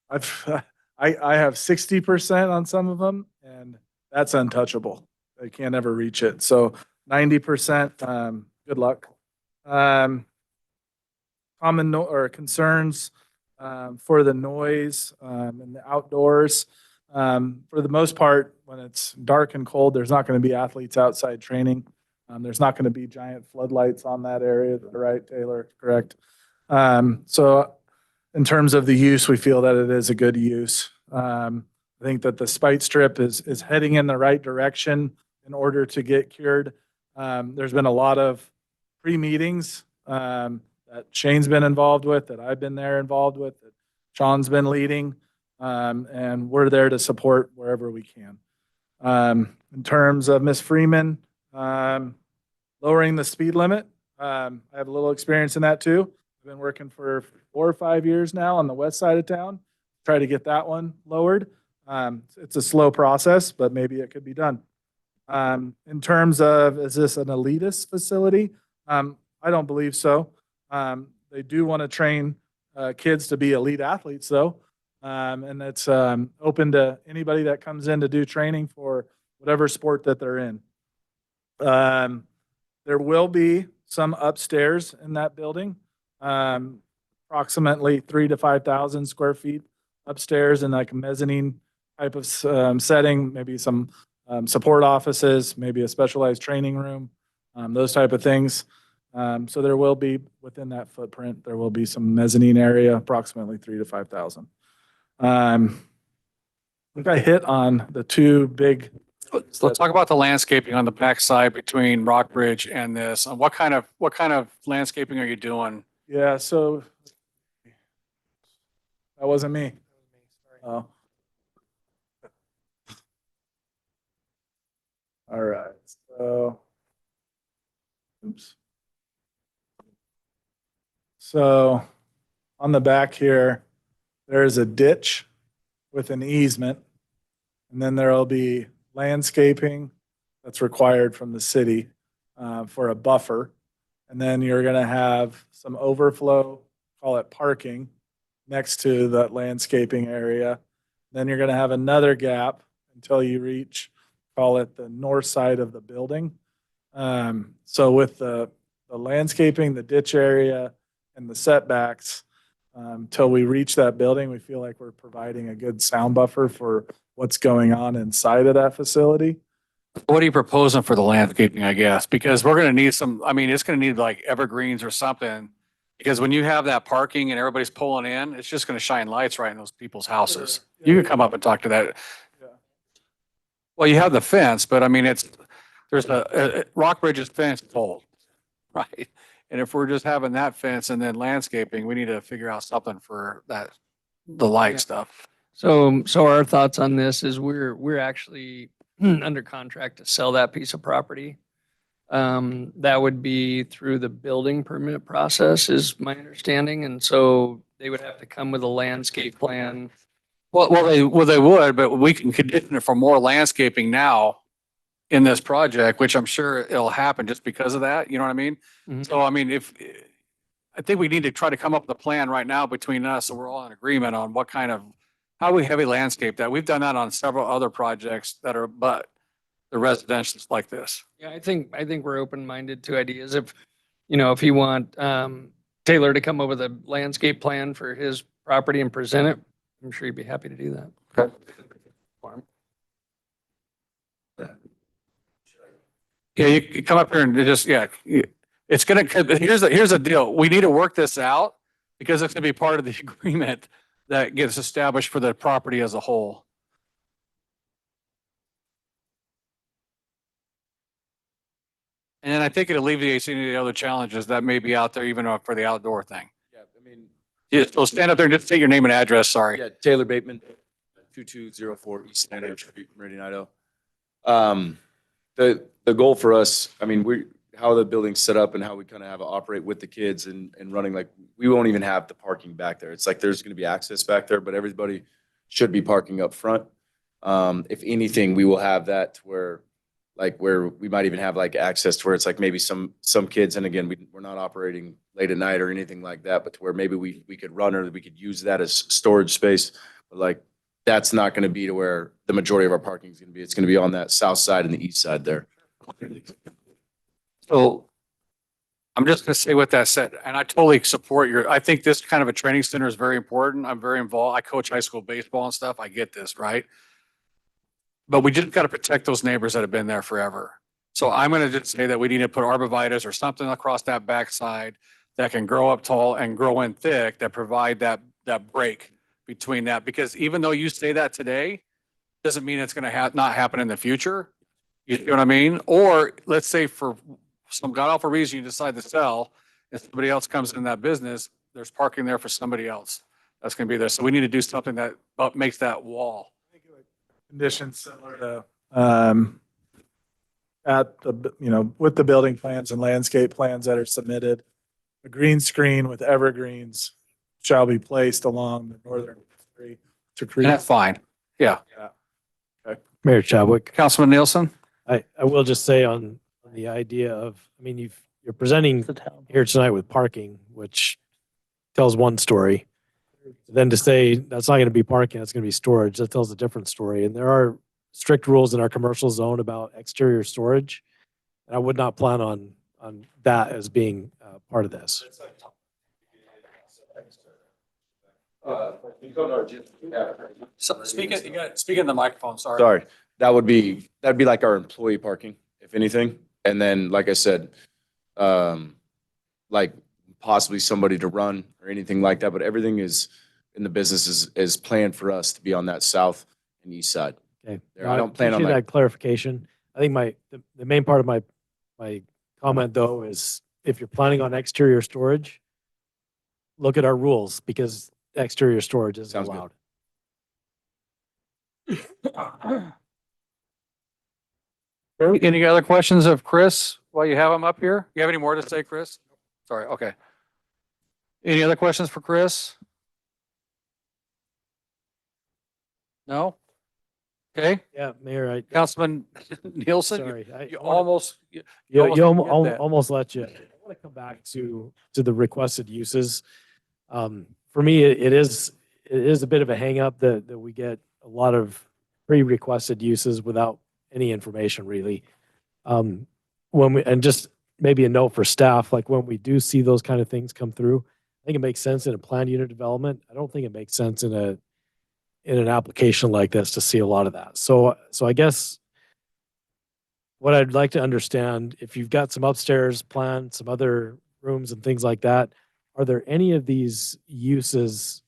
I have 60% on some of them, and that's untouchable. I can't ever reach it. So 90%, good luck. Common or concerns for the noise and the outdoors. For the most part, when it's dark and cold, there's not going to be athletes outside training. There's not going to be giant floodlights on that area, right, Taylor? Correct. So in terms of the use, we feel that it is a good use. I think that the spite strip is heading in the right direction in order to get cured. There's been a lot of pre-meetings that Shane's been involved with, that I've been there involved with, that Sean's been leading, and we're there to support wherever we can. In terms of Miss Freeman, lowering the speed limit, I have a little experience in that too. I've been working for 4 or 5 years now on the west side of town, try to get that one lowered. It's a slow process, but maybe it could be done. In terms of, is this an elitist facility? I don't believe so. They do want to train kids to be elite athletes though. And it's open to anybody that comes in to do training for whatever sport that they're in. There will be some upstairs in that building, approximately 3,000 to 5,000 square feet upstairs in like a mezzanine type of setting, maybe some support offices, maybe a specialized training room, those type of things. So there will be, within that footprint, there will be some mezzanine area, approximately 3,000 to 5,000. I think I hit on the two big. Let's talk about the landscaping on the backside between Rockbridge and this. What kind of landscaping are you doing? Yeah, so that wasn't me. Oh. All right, so, oops. So on the back here, there's a ditch with an easement, and then there'll be landscaping that's required from the city for a buffer. And then you're going to have some overflow, call it parking, next to that landscaping area. Then you're going to have another gap until you reach, call it the north side of the building. So with the landscaping, the ditch area, and the setbacks, till we reach that building, we feel like we're providing a good sound buffer for what's going on inside of that facility. What are you proposing for the landscaping, I guess? Because we're going to need some, I mean, it's going to need like evergreens or something. Because when you have that parking and everybody's pulling in, it's just going to shine lights right in those people's houses. You can come up and talk to that. Yeah. Well, you have the fence, but I mean, there's Rockbridge's fence is old, right? And if we're just having that fence and then landscaping, we need to figure out something for that, the light stuff. So our thoughts on this is we're actually under contract to sell that piece of property. That would be through the building permit process is my understanding. And so they would have to come with a landscape plan. Well, they would, but we can condition it for more landscaping now in this project, which I'm sure it'll happen just because of that. You know what I mean? Mhm. So, I mean, I think we need to try to come up with a plan right now between us, so we're all in agreement on what kind of, how we heavy landscape that. We've done that on several other projects that are, but the residentials like this. Yeah, I think we're open-minded to ideas. If you want Taylor to come up with a landscape plan for his property and present it, I'm sure he'd be happy to do that. Okay. Yeah, you come up here and just, it's gonna, here's the deal. We need to work this out because it's gonna be part of the agreement that gets established for the property as a whole. And then I think it alleviates any of the other challenges that may be out there, even for the outdoor thing. Yeah, I mean, Yeah, so stand up there and just state your name and address, sorry. yeah, Taylor Bateman, 2204 East Standard Street, Meridian, Idaho. The goal for us, I mean, how the building's set up and how we kind of have it operate with the kids and running, like, we won't even have the parking back there. It's like there's going to be access back there, but everybody should be parking up front. If anything, we will have that to where we might even have like access to where it's like maybe some kids, and again, we're not operating late at night or anything like that, but to where maybe we could run or we could use that as storage space. But like, that's not going to be to where the majority of our parking is going to be. It's going to be on that south side and the east side there. So I'm just gonna say with that said, and I totally support I think this kind of a training center is very important. I'm very involved. I coach high school baseball and stuff. I get this, right? But we just gotta protect those neighbors that have been there forever. So I'm gonna just say that we need to put arborvitae or something across that backside that can grow up tall and grow in thick, that provide that break between that. Because even though you say that today, doesn't mean it's gonna not happen in the future. You know what I mean? Or let's say for some god awful reason you decide to sell and somebody else comes in that business, there's parking there for somebody else. that's gonna be there. So we need to do something that makes that wall. Conditions similar to, at the, with the building plans and landscape plans that are submitted, a green screen with evergreens shall be placed along the northern street to And create. that's fine. Yeah. Mayor Chadwick, Councilman Nielsen? I will just say on the idea of, I mean, you're presenting here tonight with parking, which tells one story. Then to say that's not going to be parking, that's going to be storage, that tells a different story. And there are strict rules in our commercial zone about exterior storage. And I would not plan on that as being part of this. So speaking, you got, speaking in the microphone, sorry. Sorry, that'd be like our employee parking, if anything. And then, like I said, like possibly somebody to run or anything like that, but everything is in the business is planned for us to be on that south and east side. Okay. There, I don't plan on appreciate like, that clarification. I think the main part of my comment though is if you're planning on exterior storage, look at our rules because exterior storage is Sounds good. allowed. Any other questions of Chris while you have him up here? You have any more to say, Chris? Sorry, okay. Any other questions for Chris? No? Okay, Yeah, Mayor, Councilman Nielsen, sorry. you almost, You almost didn't get that. almost let you. I want to come back to the requested uses. For me, it is a bit of a hangup that we get a lot of pre-requested uses without any information really. When we, and just maybe a note for staff, like when we do see those kind of things come through, I think it makes sense in a planned unit development. I don't think it makes sense in an application like this to see a lot of that. So I guess what I'd like to understand, if you've got some upstairs planned, some other rooms and things like that, are there any of these uses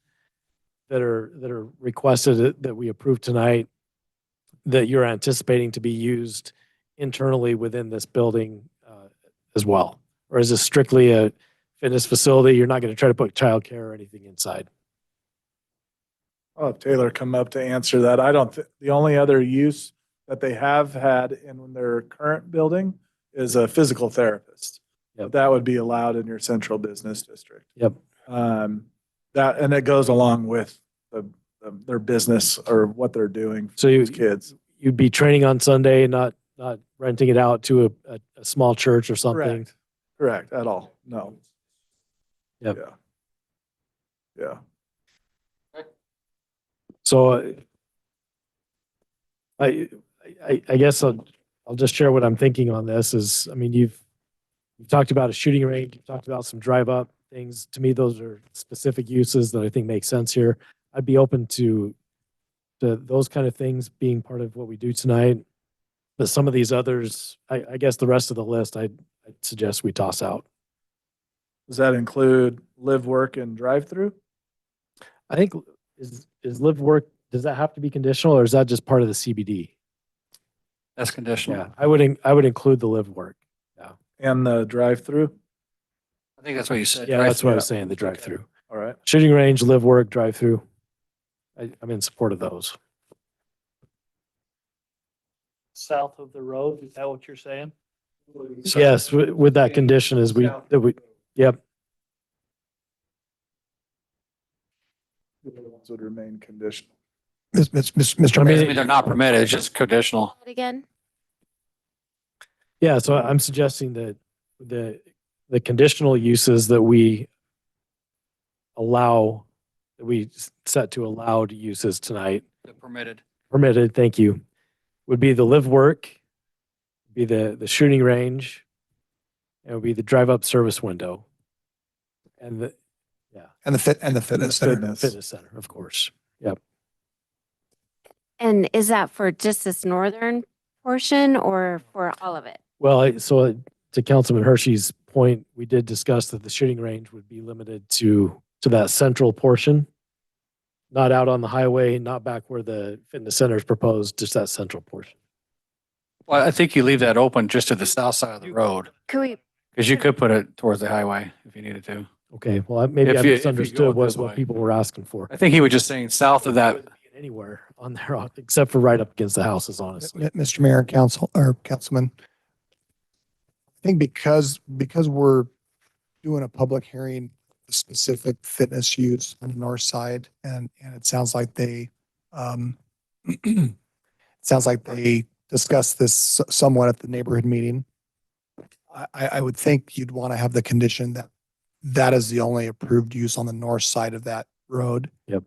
that are requested that we approve tonight that you're anticipating to be used internally within this building as well? Or is this strictly a fitness facility? You're not going to try to put childcare or anything inside? I'll have Taylor come up to answer that. I don't, the only other use that they have had in their current building is a physical therapist. Yep. That would be allowed in your central business district. Yep. That, and it goes along with their business or what they're doing So for these kids. you'd be training on Sunday, not renting it out to a small church or something? Correct, at all. No. Yep. Yeah. Yeah. So I guess I'll just share what I'm thinking on this is, I mean, you've talked about a shooting range, you've talked about some drive up things. To me, those are specific uses that I think make sense here. I'd be open to those kind of things being part of what we do tonight. But some of these others, I guess the rest of the list, I'd suggest we toss out. Does that include live, work, and drive-through? I think is live work, does that have to be conditional or is that just part of the CBD? That's conditional. Yeah, I would include the live work. And the drive-through? I think that's what you said. Yeah, right? that's what I was saying, the drive-through. All right. Shooting range, live work, drive-through. I'm in support of those. South of the road, is that what you're saying? Yes, with that condition is yep. The other ones would remain conditional. Mr. I Mayor, mean, they're not permitted, it's just conditional. Again? Yeah, so I'm suggesting that the conditional uses that we allow, that we set to allowed uses tonight, They're permitted. permitted, thank you, would be the live work, be the shooting range, and it would be the drive up service window. And the fitness center. Fitness center, of course. Yep. And is that for just this northern portion or for all of it? Well, so to Councilman Hershey's point, we did discuss that the shooting range would be limited to that central portion, not out on the highway, not back where the fitness center is proposed, just that central portion. Well, I think you leave that open just to the south side of the road, Could we, because you could put it towards the highway if you needed to. Okay, well, maybe I If you go misunderstood this what way. people were asking for. I think he was just saying south of that. Anywhere on there, except for right up against the houses, honestly. Mr. Mayor, Council, or Councilman, I think because we're doing a public hearing, the specific fitness use on the north side, and it sounds like they, it sounds like they discussed this somewhat at the neighborhood meeting. I would think you'd want to have the condition that that is the only approved use on the north side of that road. Yep.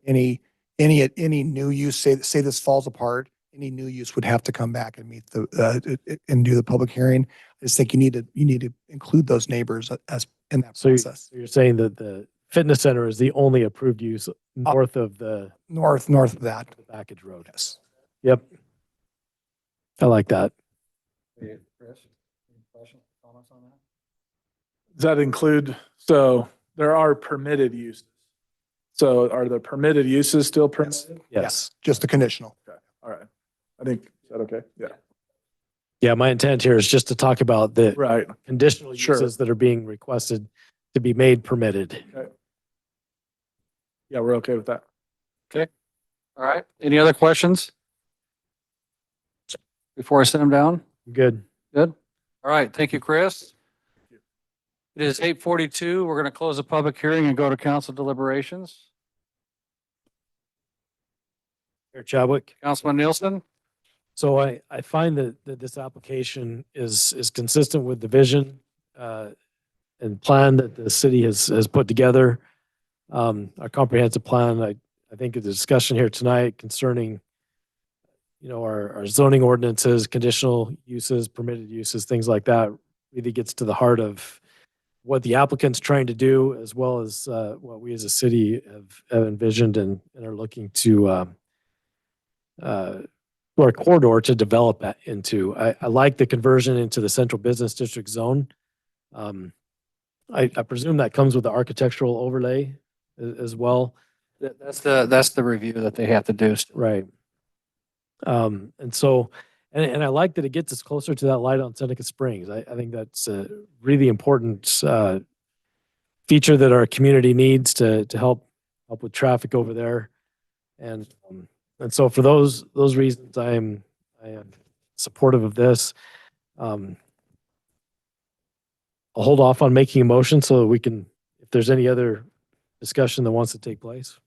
Any new use, say this falls apart, any new use would have to come back and meet and do the public hearing. I just think you need to include those neighbors as in that So process. you're saying that the fitness center is the only approved use north of the North of that. package road? Yes. Yep. I like that. Does that include, so there are permitted uses. So are the permitted uses still permitted? Yes. Just the conditional. Okay, all right. I think, is that okay? Yeah. Yeah, my intent here is just to talk about the Right. conditional Sure. uses that are being requested to be made permitted. Yeah, we're okay with that. All right. Any other questions? Before I send them down? Good. Good. All right. Thank you, Chris. It is 8:42. We're going to close the public hearing and go to council deliberations. Mayor Chadwick. Councilman Nielsen? So I find that this application is consistent with the vision and plan that the city has put together. Our comprehensive plan, I think the discussion here tonight concerning, our zoning ordinances, conditional uses, permitted uses, things like that, really gets to the heart of what the applicant's trying to do, as well as what we as a city have envisioned and are looking to or a corridor to develop that into. I like the conversion into the central business district zone. I presume that comes with the architectural overlay as well. That's the review that they have to do. Right. And so, and I like that it gets us closer to that light on Seneca Springs. I think that's a really important feature that our community needs to help with traffic over there. And so for those reasons, I am supportive of this. I'll hold off on making a motion so that we can, if there's any other discussion that wants to take place.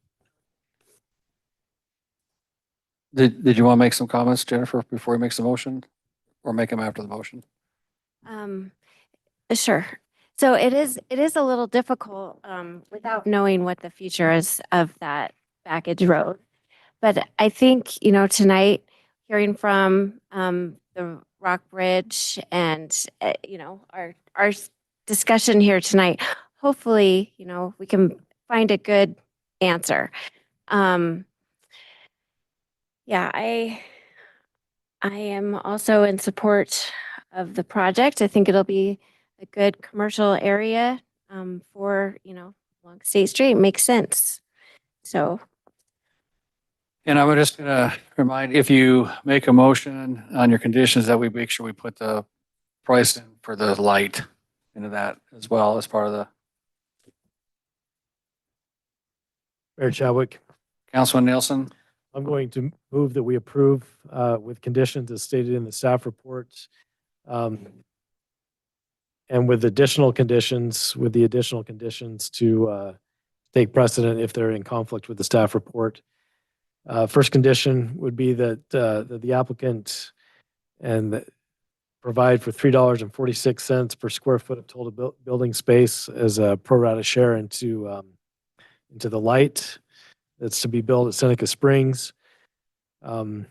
Did you want to make some comments, Jennifer, before he makes the motion, or make them after the motion? Sure. So it is a little difficult without knowing what the future is of that package road. But I think, tonight, hearing from the Rock Bridge and, our discussion here tonight, hopefully, we can find a good answer. Yeah, I am also in support of the project. I think it'll be a good commercial area for, along State Street. Makes sense. So. And I'm just going to remind, if you make a motion on your conditions, that we make sure we put the price in for the light into that as well as part of the. Mayor Chadwick. Councilman Nielsen? I'm going to move that we approve with conditions as stated in the staff reports. And with the additional conditions to take precedent if they're in conflict with the staff report. First condition would be that the applicant provide for $3.46 per square foot of total building space as a pro rata share into the light that's to be built at Seneca Springs. That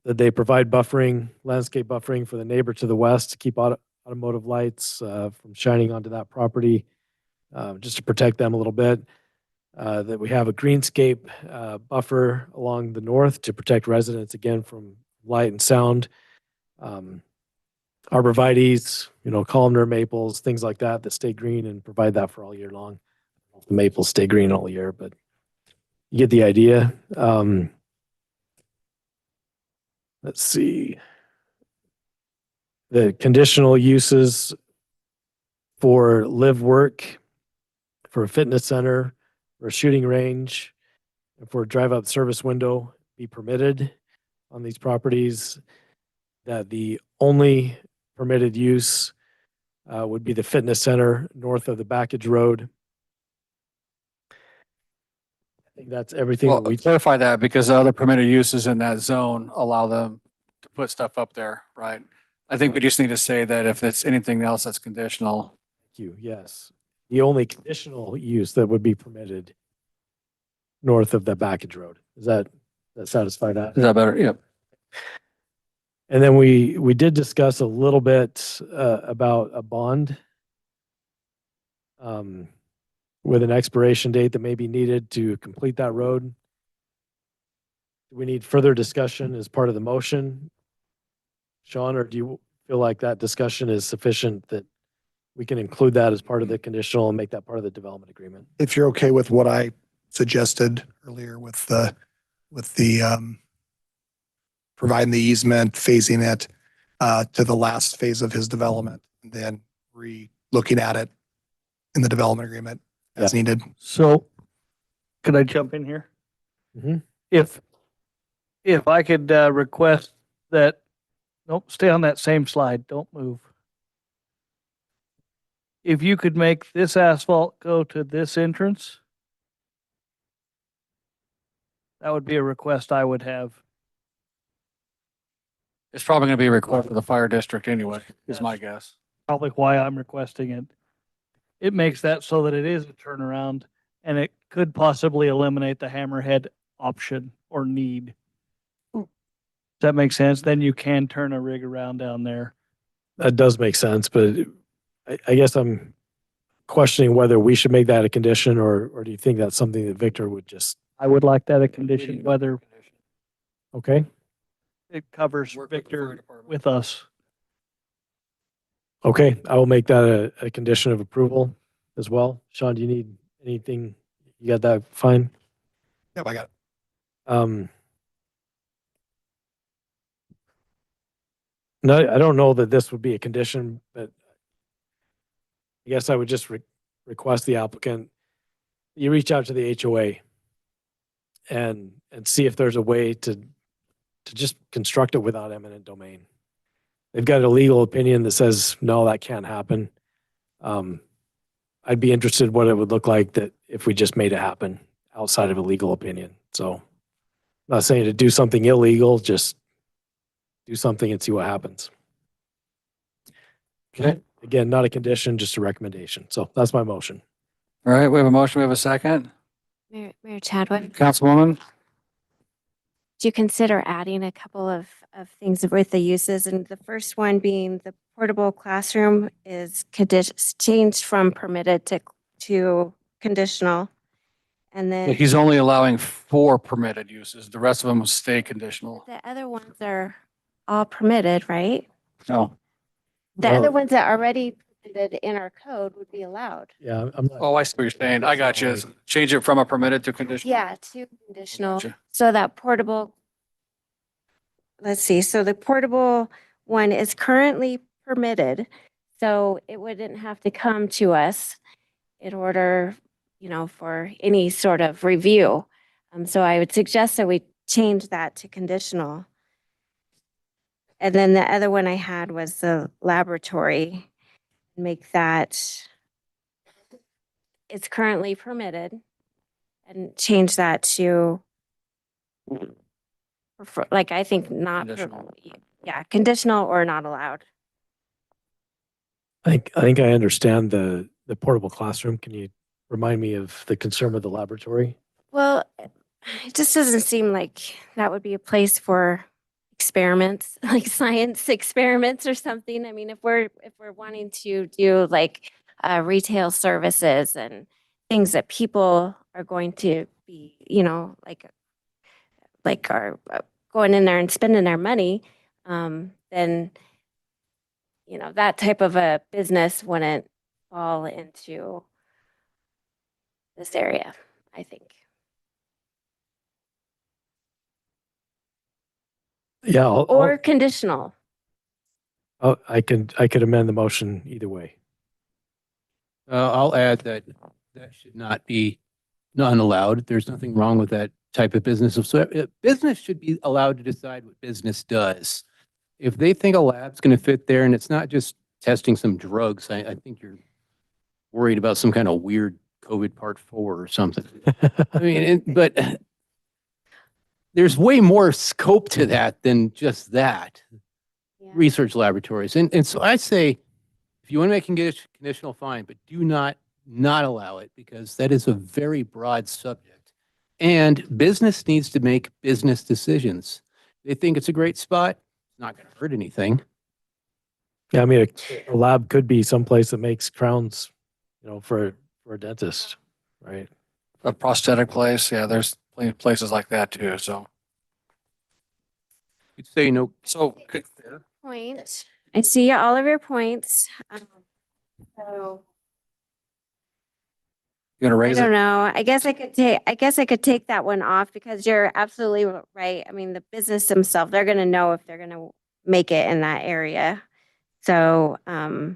they provide landscape buffering for the neighbor to the west to keep automotive lights from shining onto that property, just to protect them a little bit. That we have a greenscape buffer along the north to protect residents again from light and sound. Arborvitaes, columnar maples, things like that stay green and provide that for all year long. The maples stay green all year, but you get the idea. Let's see. The conditional uses for live work for a fitness center, for a shooting range, and for a drive-up service window be permitted on these properties, that the only permitted use would be the fitness center north of the Backage Road. I think that's everything Well, that we. clarify that because the other permitted uses in that zone allow them to put stuff up there, right? I think we just need to say that if it's anything else that's conditional. Thank you, yes. The only conditional use that would be permitted north of the Backage Road. Is that satisfy that? Is that better? Yep. And then we did discuss a little bit about a bond with an expiration date that may be needed to complete that road. Do we need further discussion as part of the motion, Sean, or do you feel like that discussion is sufficient that we can include that as part of the conditional and make that part of the development agreement? If you're okay with what I suggested earlier with the providing the easement, phasing it to the last phase of his development, and then looking at it in the development agreement as needed. So could I jump in here? Mhm. If I could request that, nope, stay on that same slide, don't move. If you could make this asphalt go to this entrance, that would be a request I would have. It's probably going to be required for the fire district anyway, is my guess. Probably why I'm requesting it. It makes that so that it is a turnaround and it could possibly eliminate the hammerhead option or need. Does that make sense? Then you can turn a rig around down there. That does make sense, but I guess I'm questioning whether we should make that a condition or do you think that's something that Victor would just, I would like that a condition, whether okay? it covers Work with the fire Victor department. with us. Okay, I will make that a condition of approval as well. Sean, do you need anything? You got that fine? Yep, I got it. No, I don't know that this would be a condition, but I guess I would just request the applicant, you reach out to the HOA and see if there's a way to just construct it without eminent domain. They've got a legal opinion that says, no, that can't happen. I'd be interested what it would look like that if we just made it happen outside of a legal opinion. So I'm not saying to do something illegal, just do something and see what happens. Okay. Again, not a condition, just a recommendation. So that's my motion. All right, we have a motion, we have a second. Mayor Chadwick, Councilwoman? do you consider adding a couple of things with the uses? And the first one being the portable classroom is changed from permitted to conditional. And then He's only allowing 4 permitted uses. The rest of them will stay conditional. the other ones are all permitted, right? No. The Well- other ones that are already permitted in our code would be allowed. Yeah, I'm not. Oh, I see what you're saying. I got you. Change it from a permitted to conditional. Yeah, to conditional. Gotcha. So that portable, let's see, so the portable one is currently permitted. So it wouldn't have to come to us in order, for any sort of review. So I would suggest that we change that to conditional. And then the other one I had was the laboratory. Make that, it's currently permitted and change that to, I think not, Conditional. yeah, conditional or not allowed. I think I understand the portable classroom. Can you remind me of the concern with the laboratory? Well, it just doesn't seem like that would be a place for experiments, like science experiments or something. I mean, if we're wanting to do like retail services and things that people are going to be, like are going in there and spending their money, then that type of a business wouldn't fall into this area, I think. Yeah, Or conditional. I could amend the motion either way. I'll add that that should not be non-allowed. There's nothing wrong with that type of business. So business should be allowed to decide what business does. If they think a lab's going to fit there and it's not just testing some drugs, I think you're worried about some kind of weird COVID part 4 or something. I mean, but there's way more scope to that than just that. Yeah. Research laboratories. And so I say, if you want to make a conditional, fine, but do not allow it, because that is a very broad subject. And business needs to make business decisions. They think it's a great spot. It's not going to hurt anything. Yeah, I mean, a lab could be someplace that makes crowns, for a dentist, right? A prosthetic place, yeah, there's plenty of places like that too, so. You'd say no. So, Point. I see all of your points. So you gonna I raise don't it? know. I guess I could take that one off because you're absolutely right. I mean, the business themselves, they're gonna know if they're gonna make it in that area. So, I'll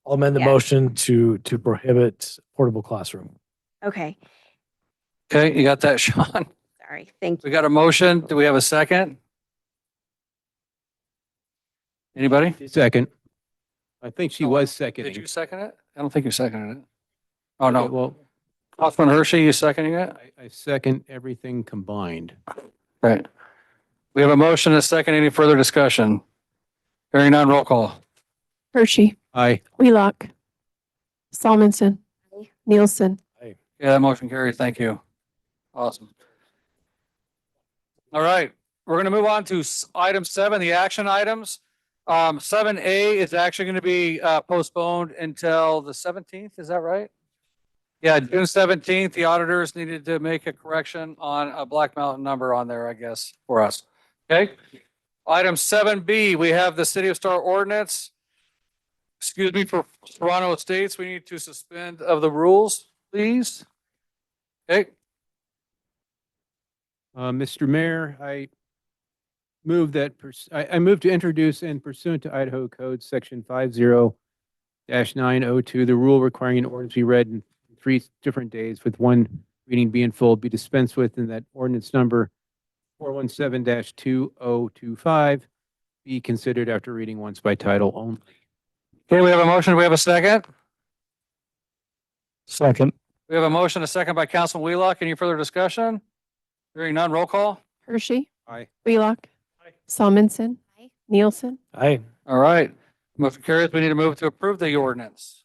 amend the Yeah. motion to prohibit portable classroom. okay, Okay, you got that, Sean? sorry. Thank We you. got a motion. Do we have a second? Anybody? Second. I think she was Did seconding. you second it? I don't think you seconded it. Oh, Okay, no. well, Councilman Hershey, you seconding it? I second everything combined. Right. We have a motion, a second. Any further discussion? Hearing none, roll call. Hershey, Aye. Wheelock, Solomon, Aye. Nielsen, Yeah, that motion carries. Thank you. Awesome. All right, we're gonna move on to item 7, the action items. 7A is actually gonna be postponed until the 17th, is that right? Yeah, June 17th, the auditors needed to make a correction on a Black Mountain number on there, I guess, for us. Okay? Item 7B, we have the City of Star ordinance. Excuse me, for Toronto Estates, we need to suspend of the rules, please. Okay, Mr. Mayor, I move that, I move to introduce and pursuant to Idaho Code Section 50-902, the rule requiring an ordinance be read in 3 different days with one reading being full, be dispensed with, and that ordinance number 417-2025 be considered after reading once by title only. okay, we have a motion. Do we have a second? Second. We have a motion, a second by Councilman Wheelock. Any further discussion? Hearing none, roll call. Hershey. Aye. Wheelock. Aye. Solomon, Aye. Nielsen, Aye. All right, motion carries. We need to move to approve the ordinance.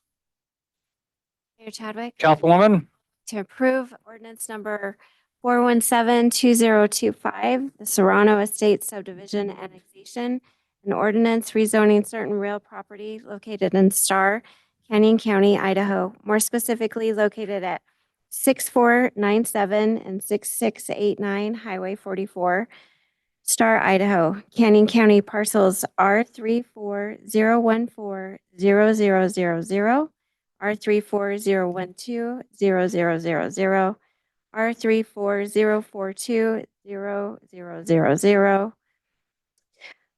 Mayor Chadwick. Councilwoman? To approve ordinance number 417-2025, the Serrano Estates subdivision annexation, an ordinance rezoning certain real property located in Star, Canyon County, Idaho, more specifically located at 6497 and 6689 Highway 44, Star, Idaho, Canyon County parcels R340140000, R340120000,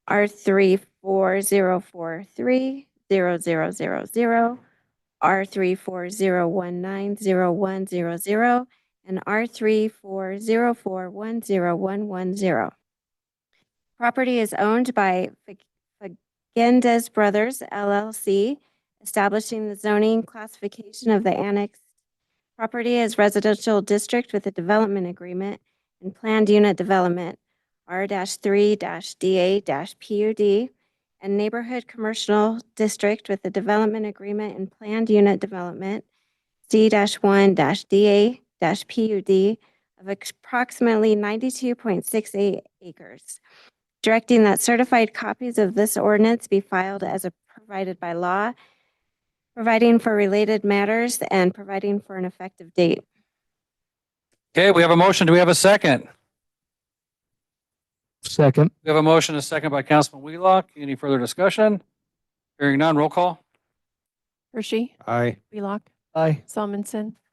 R340420000, R340430000, R340190100, and R340410110. Property is owned by Fagendes Brothers LLC, establishing the zoning classification of the annexed property as residential district with a development agreement and planned unit development, R-3-DA-PUD, and neighborhood commercial district with a development agreement and planned unit development, C-1-DA-PUD, of approximately 92.68 acres. Directing that certified copies of this ordinance be filed as provided by law, providing for related matters, and providing for an effective date. Okay, we have a motion. Do we have a second? Second. We have a motion, a second by Councilman Wheelock. Any further discussion? Hearing none, roll call. Hershey, Aye. Wheelock, Aye. Solomon,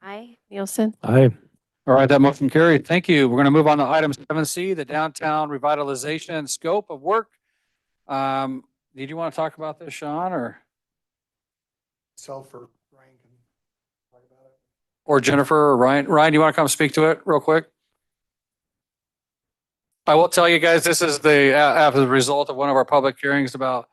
Aye. Nielsen, Aye. All right, that motion carried. Thank you. We're going to move on to item 7C, the downtown revitalization scope of work. Did you want to talk about this, Sean, or? Myself or Brian can or Jennifer or Ryan. Ryan, you want to come speak to it real quick? I will tell you guys, this is after the result of one of our public hearings about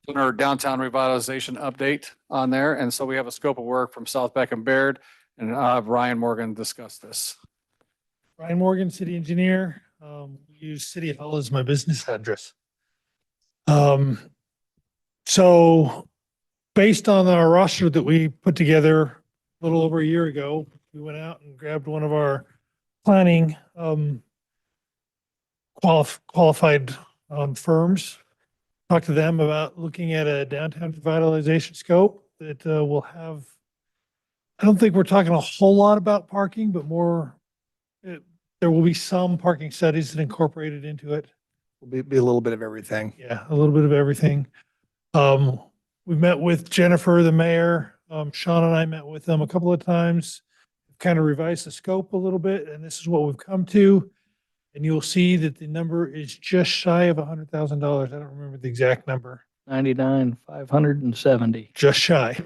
doing our downtown revitalization update on there. And so we have a scope of work from South Beck and Baird, and I'll have Ryan Morgan discuss this. Ryan Morgan, city engineer. Use City Hall as my business address. So based on our roster that we put together a little over a year ago, we went out and grabbed one of our planning qualified firms, talked to them about looking at a downtown revitalization scope that will have, I don't think we're talking a whole lot about parking, but more, there will be some parking studies that incorporated into it. Will be a little bit of everything. Yeah, a little bit of everything. We met with Jennifer, the mayor. Sean and I met with them a couple of times, kind of revised the scope a little bit, and this is what we've come to. And you'll see that the number is just shy of $100,000. I don't remember the exact number. 99,570. Just shy.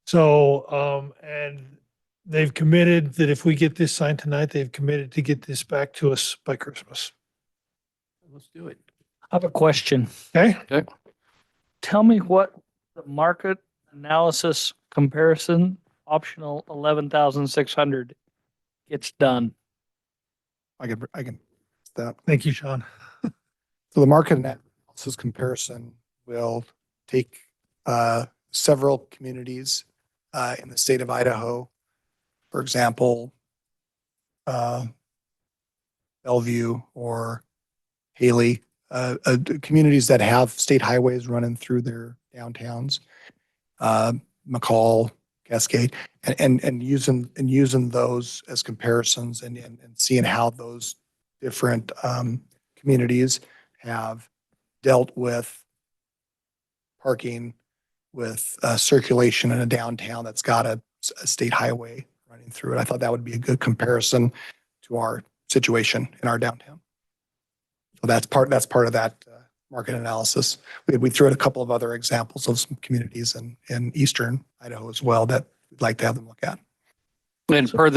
So, and they've committed that if we get this signed tonight, they've committed to get this back to us by Christmas. Let's do it. I have a question. Okay? Okay. Tell me what the market analysis comparison optional 11,600 gets done. I can, that. Thank you, Sean. So the market analysis comparison will take several communities in the state of Idaho. For example, Bellevue or Haley, communities that have state highways running through their downtowns, McCall, Cascade, and using those as comparisons and seeing how those different communities have dealt with parking, with circulation in a downtown that's got a state highway running through it. I thought that would be a good comparison to our situation in our downtown. So that's part of that market analysis. We threw out a couple of other examples of some communities in eastern Idaho as well that we'd like to have them look at. And per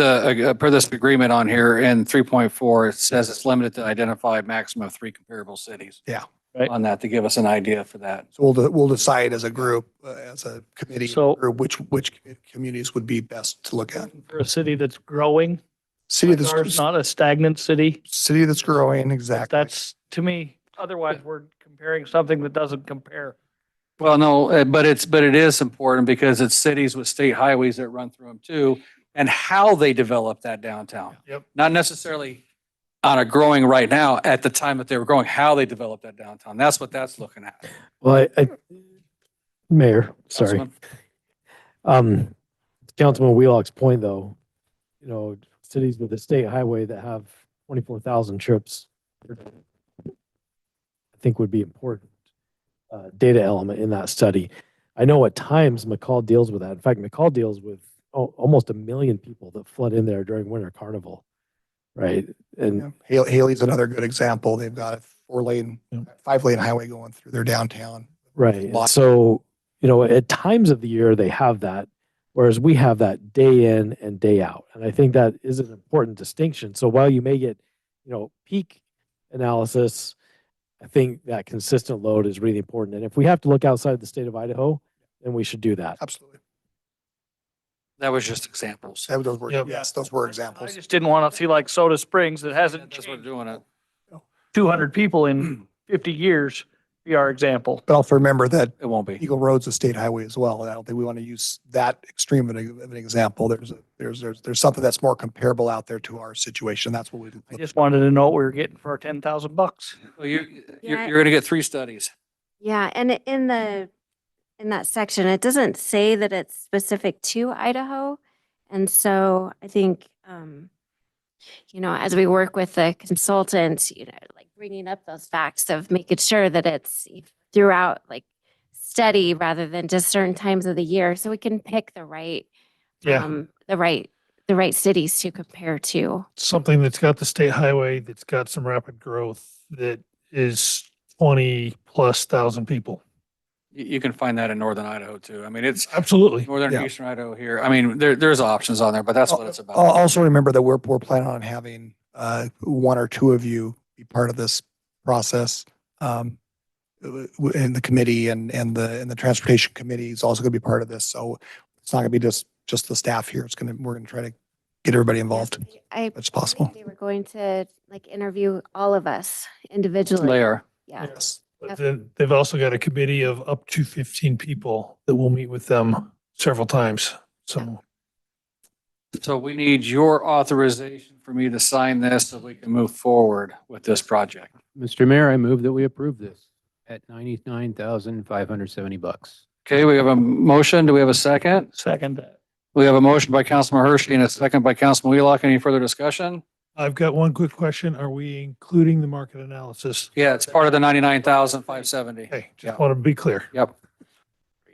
this agreement on here in 3.4, it says it's limited to identify a maximum of 3 comparable cities. Yeah. On that to give us an idea for that. So we'll decide as a group, as a committee, So- or which communities would be best to look at. For a city that's growing, City like ours, not a stagnant city. that's growing, exactly. That's, to me, otherwise we're comparing something that doesn't compare. Well, no, but it is important because it's cities with state highways that run through them too, and how they develop that downtown. Yep. Not necessarily on a growing right now at the time that they were growing, how they developed that downtown. That's what that's looking at. Well, Mayor, sorry. Councilman? Councilman Wheelock's point though, cities with a state highway that have 24,000 trips, I think would be important data element in that study. I know at times McCall deals with that. In fact, McCall deals with almost 1 million people that flood in there during Winter Carnival, right? And Haley's another good example. They've got a 5-lane highway going through their downtown. right. Lot- So, at times of the year they have that, whereas we have that day in and day out. And I think that is an important distinction. So while you may get, peak analysis, I think that consistent load is really important. And if we have to look outside the state of Idaho, then we should do that. Absolutely. That was just examples. Those were, Yep. yes, those were I examples. just didn't want to see like Soda Springs that hasn't That's what we're changed doing it. 200 people in 50 years be our example. But also remember that It won't be. Eagle Road's a state highway as well. I don't think we want to use that extreme of an example. There's something that's more comparable out there to our situation. That's what we do. I just wanted to know what we were getting for our $10,000. Well, you're Yeah. going to get 3 studies. Yeah, and in that section, it doesn't say that it's specific to Idaho. And so I think, as we work with the consultant, like bringing up those facts of making sure that it's throughout like steady rather than just certain times of the year. So we can pick the right, Yeah. the right cities to compare to. Something that's got the state highway, that's got some rapid growth, that is 20+ thousand people. You can find that in northern Idaho too. I mean, it's Absolutely. northern, Yeah. eastern Idaho here. I mean, there's options on there, but that's what it's about. Also remember that we're planning on having one or two of you be part of this process. In the committee and the transportation committee is also going to be part of this. So it's not going to be just the staff here. We're going to try to get everybody involved. I It's possible. think they were going to like interview all of us individually. They are. Yeah. Yes. But then they've also got a committee of up to 15 people that will meet with them several times. So So we need your authorization for me to sign this so we can move forward with this project. Mr. Mayor, I move that we approve this at $99,570. Okay, we have a motion. Do we have a second? Second that. We have a motion by Councilman Hershey and a second by Councilman Wheelock. Any further discussion? I've got one quick question. Are we including the market analysis? Yeah, it's part of the 99,570. Okay, just want to be clear. Yep.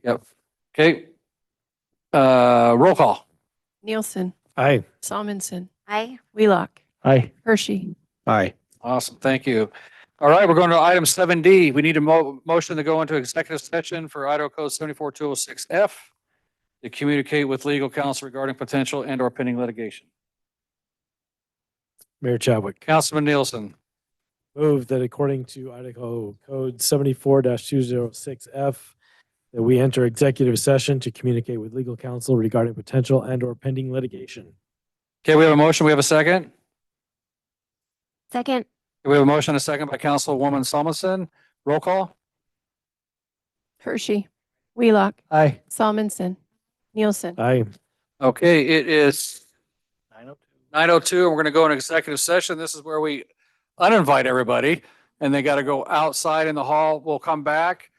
Yep. Okay. Roll call. Nielsen, Aye. Salmonson, Aye. Wheelock, Aye. Hershey. Aye. Awesome. Thank you. All right, we're going to item 7D. We need a motion to go into executive session for Idaho Code 74206F to communicate with legal counsel regarding potential and or pending litigation. Mayor Chadwick. Councilman Nielsen. Move that according to Idaho Code 74-206F, that we enter executive session to communicate with legal counsel regarding potential and or pending litigation. Okay, we have a motion. We have a second. Second. We have a motion and a second by Councilwoman Salmonson. Roll call. Hershey, Wheelock, Aye. Salmonson, Nielsen. Aye. Okay, it is 9:02 and we're going to go in executive session. This is where we uninvite everybody and they got to go outside in the hall. We'll come back.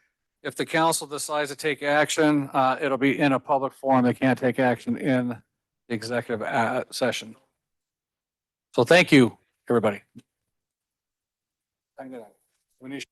If the council decides to take action, it'll be in a public forum. They can't take action in the executive session. So thank you, everybody. We need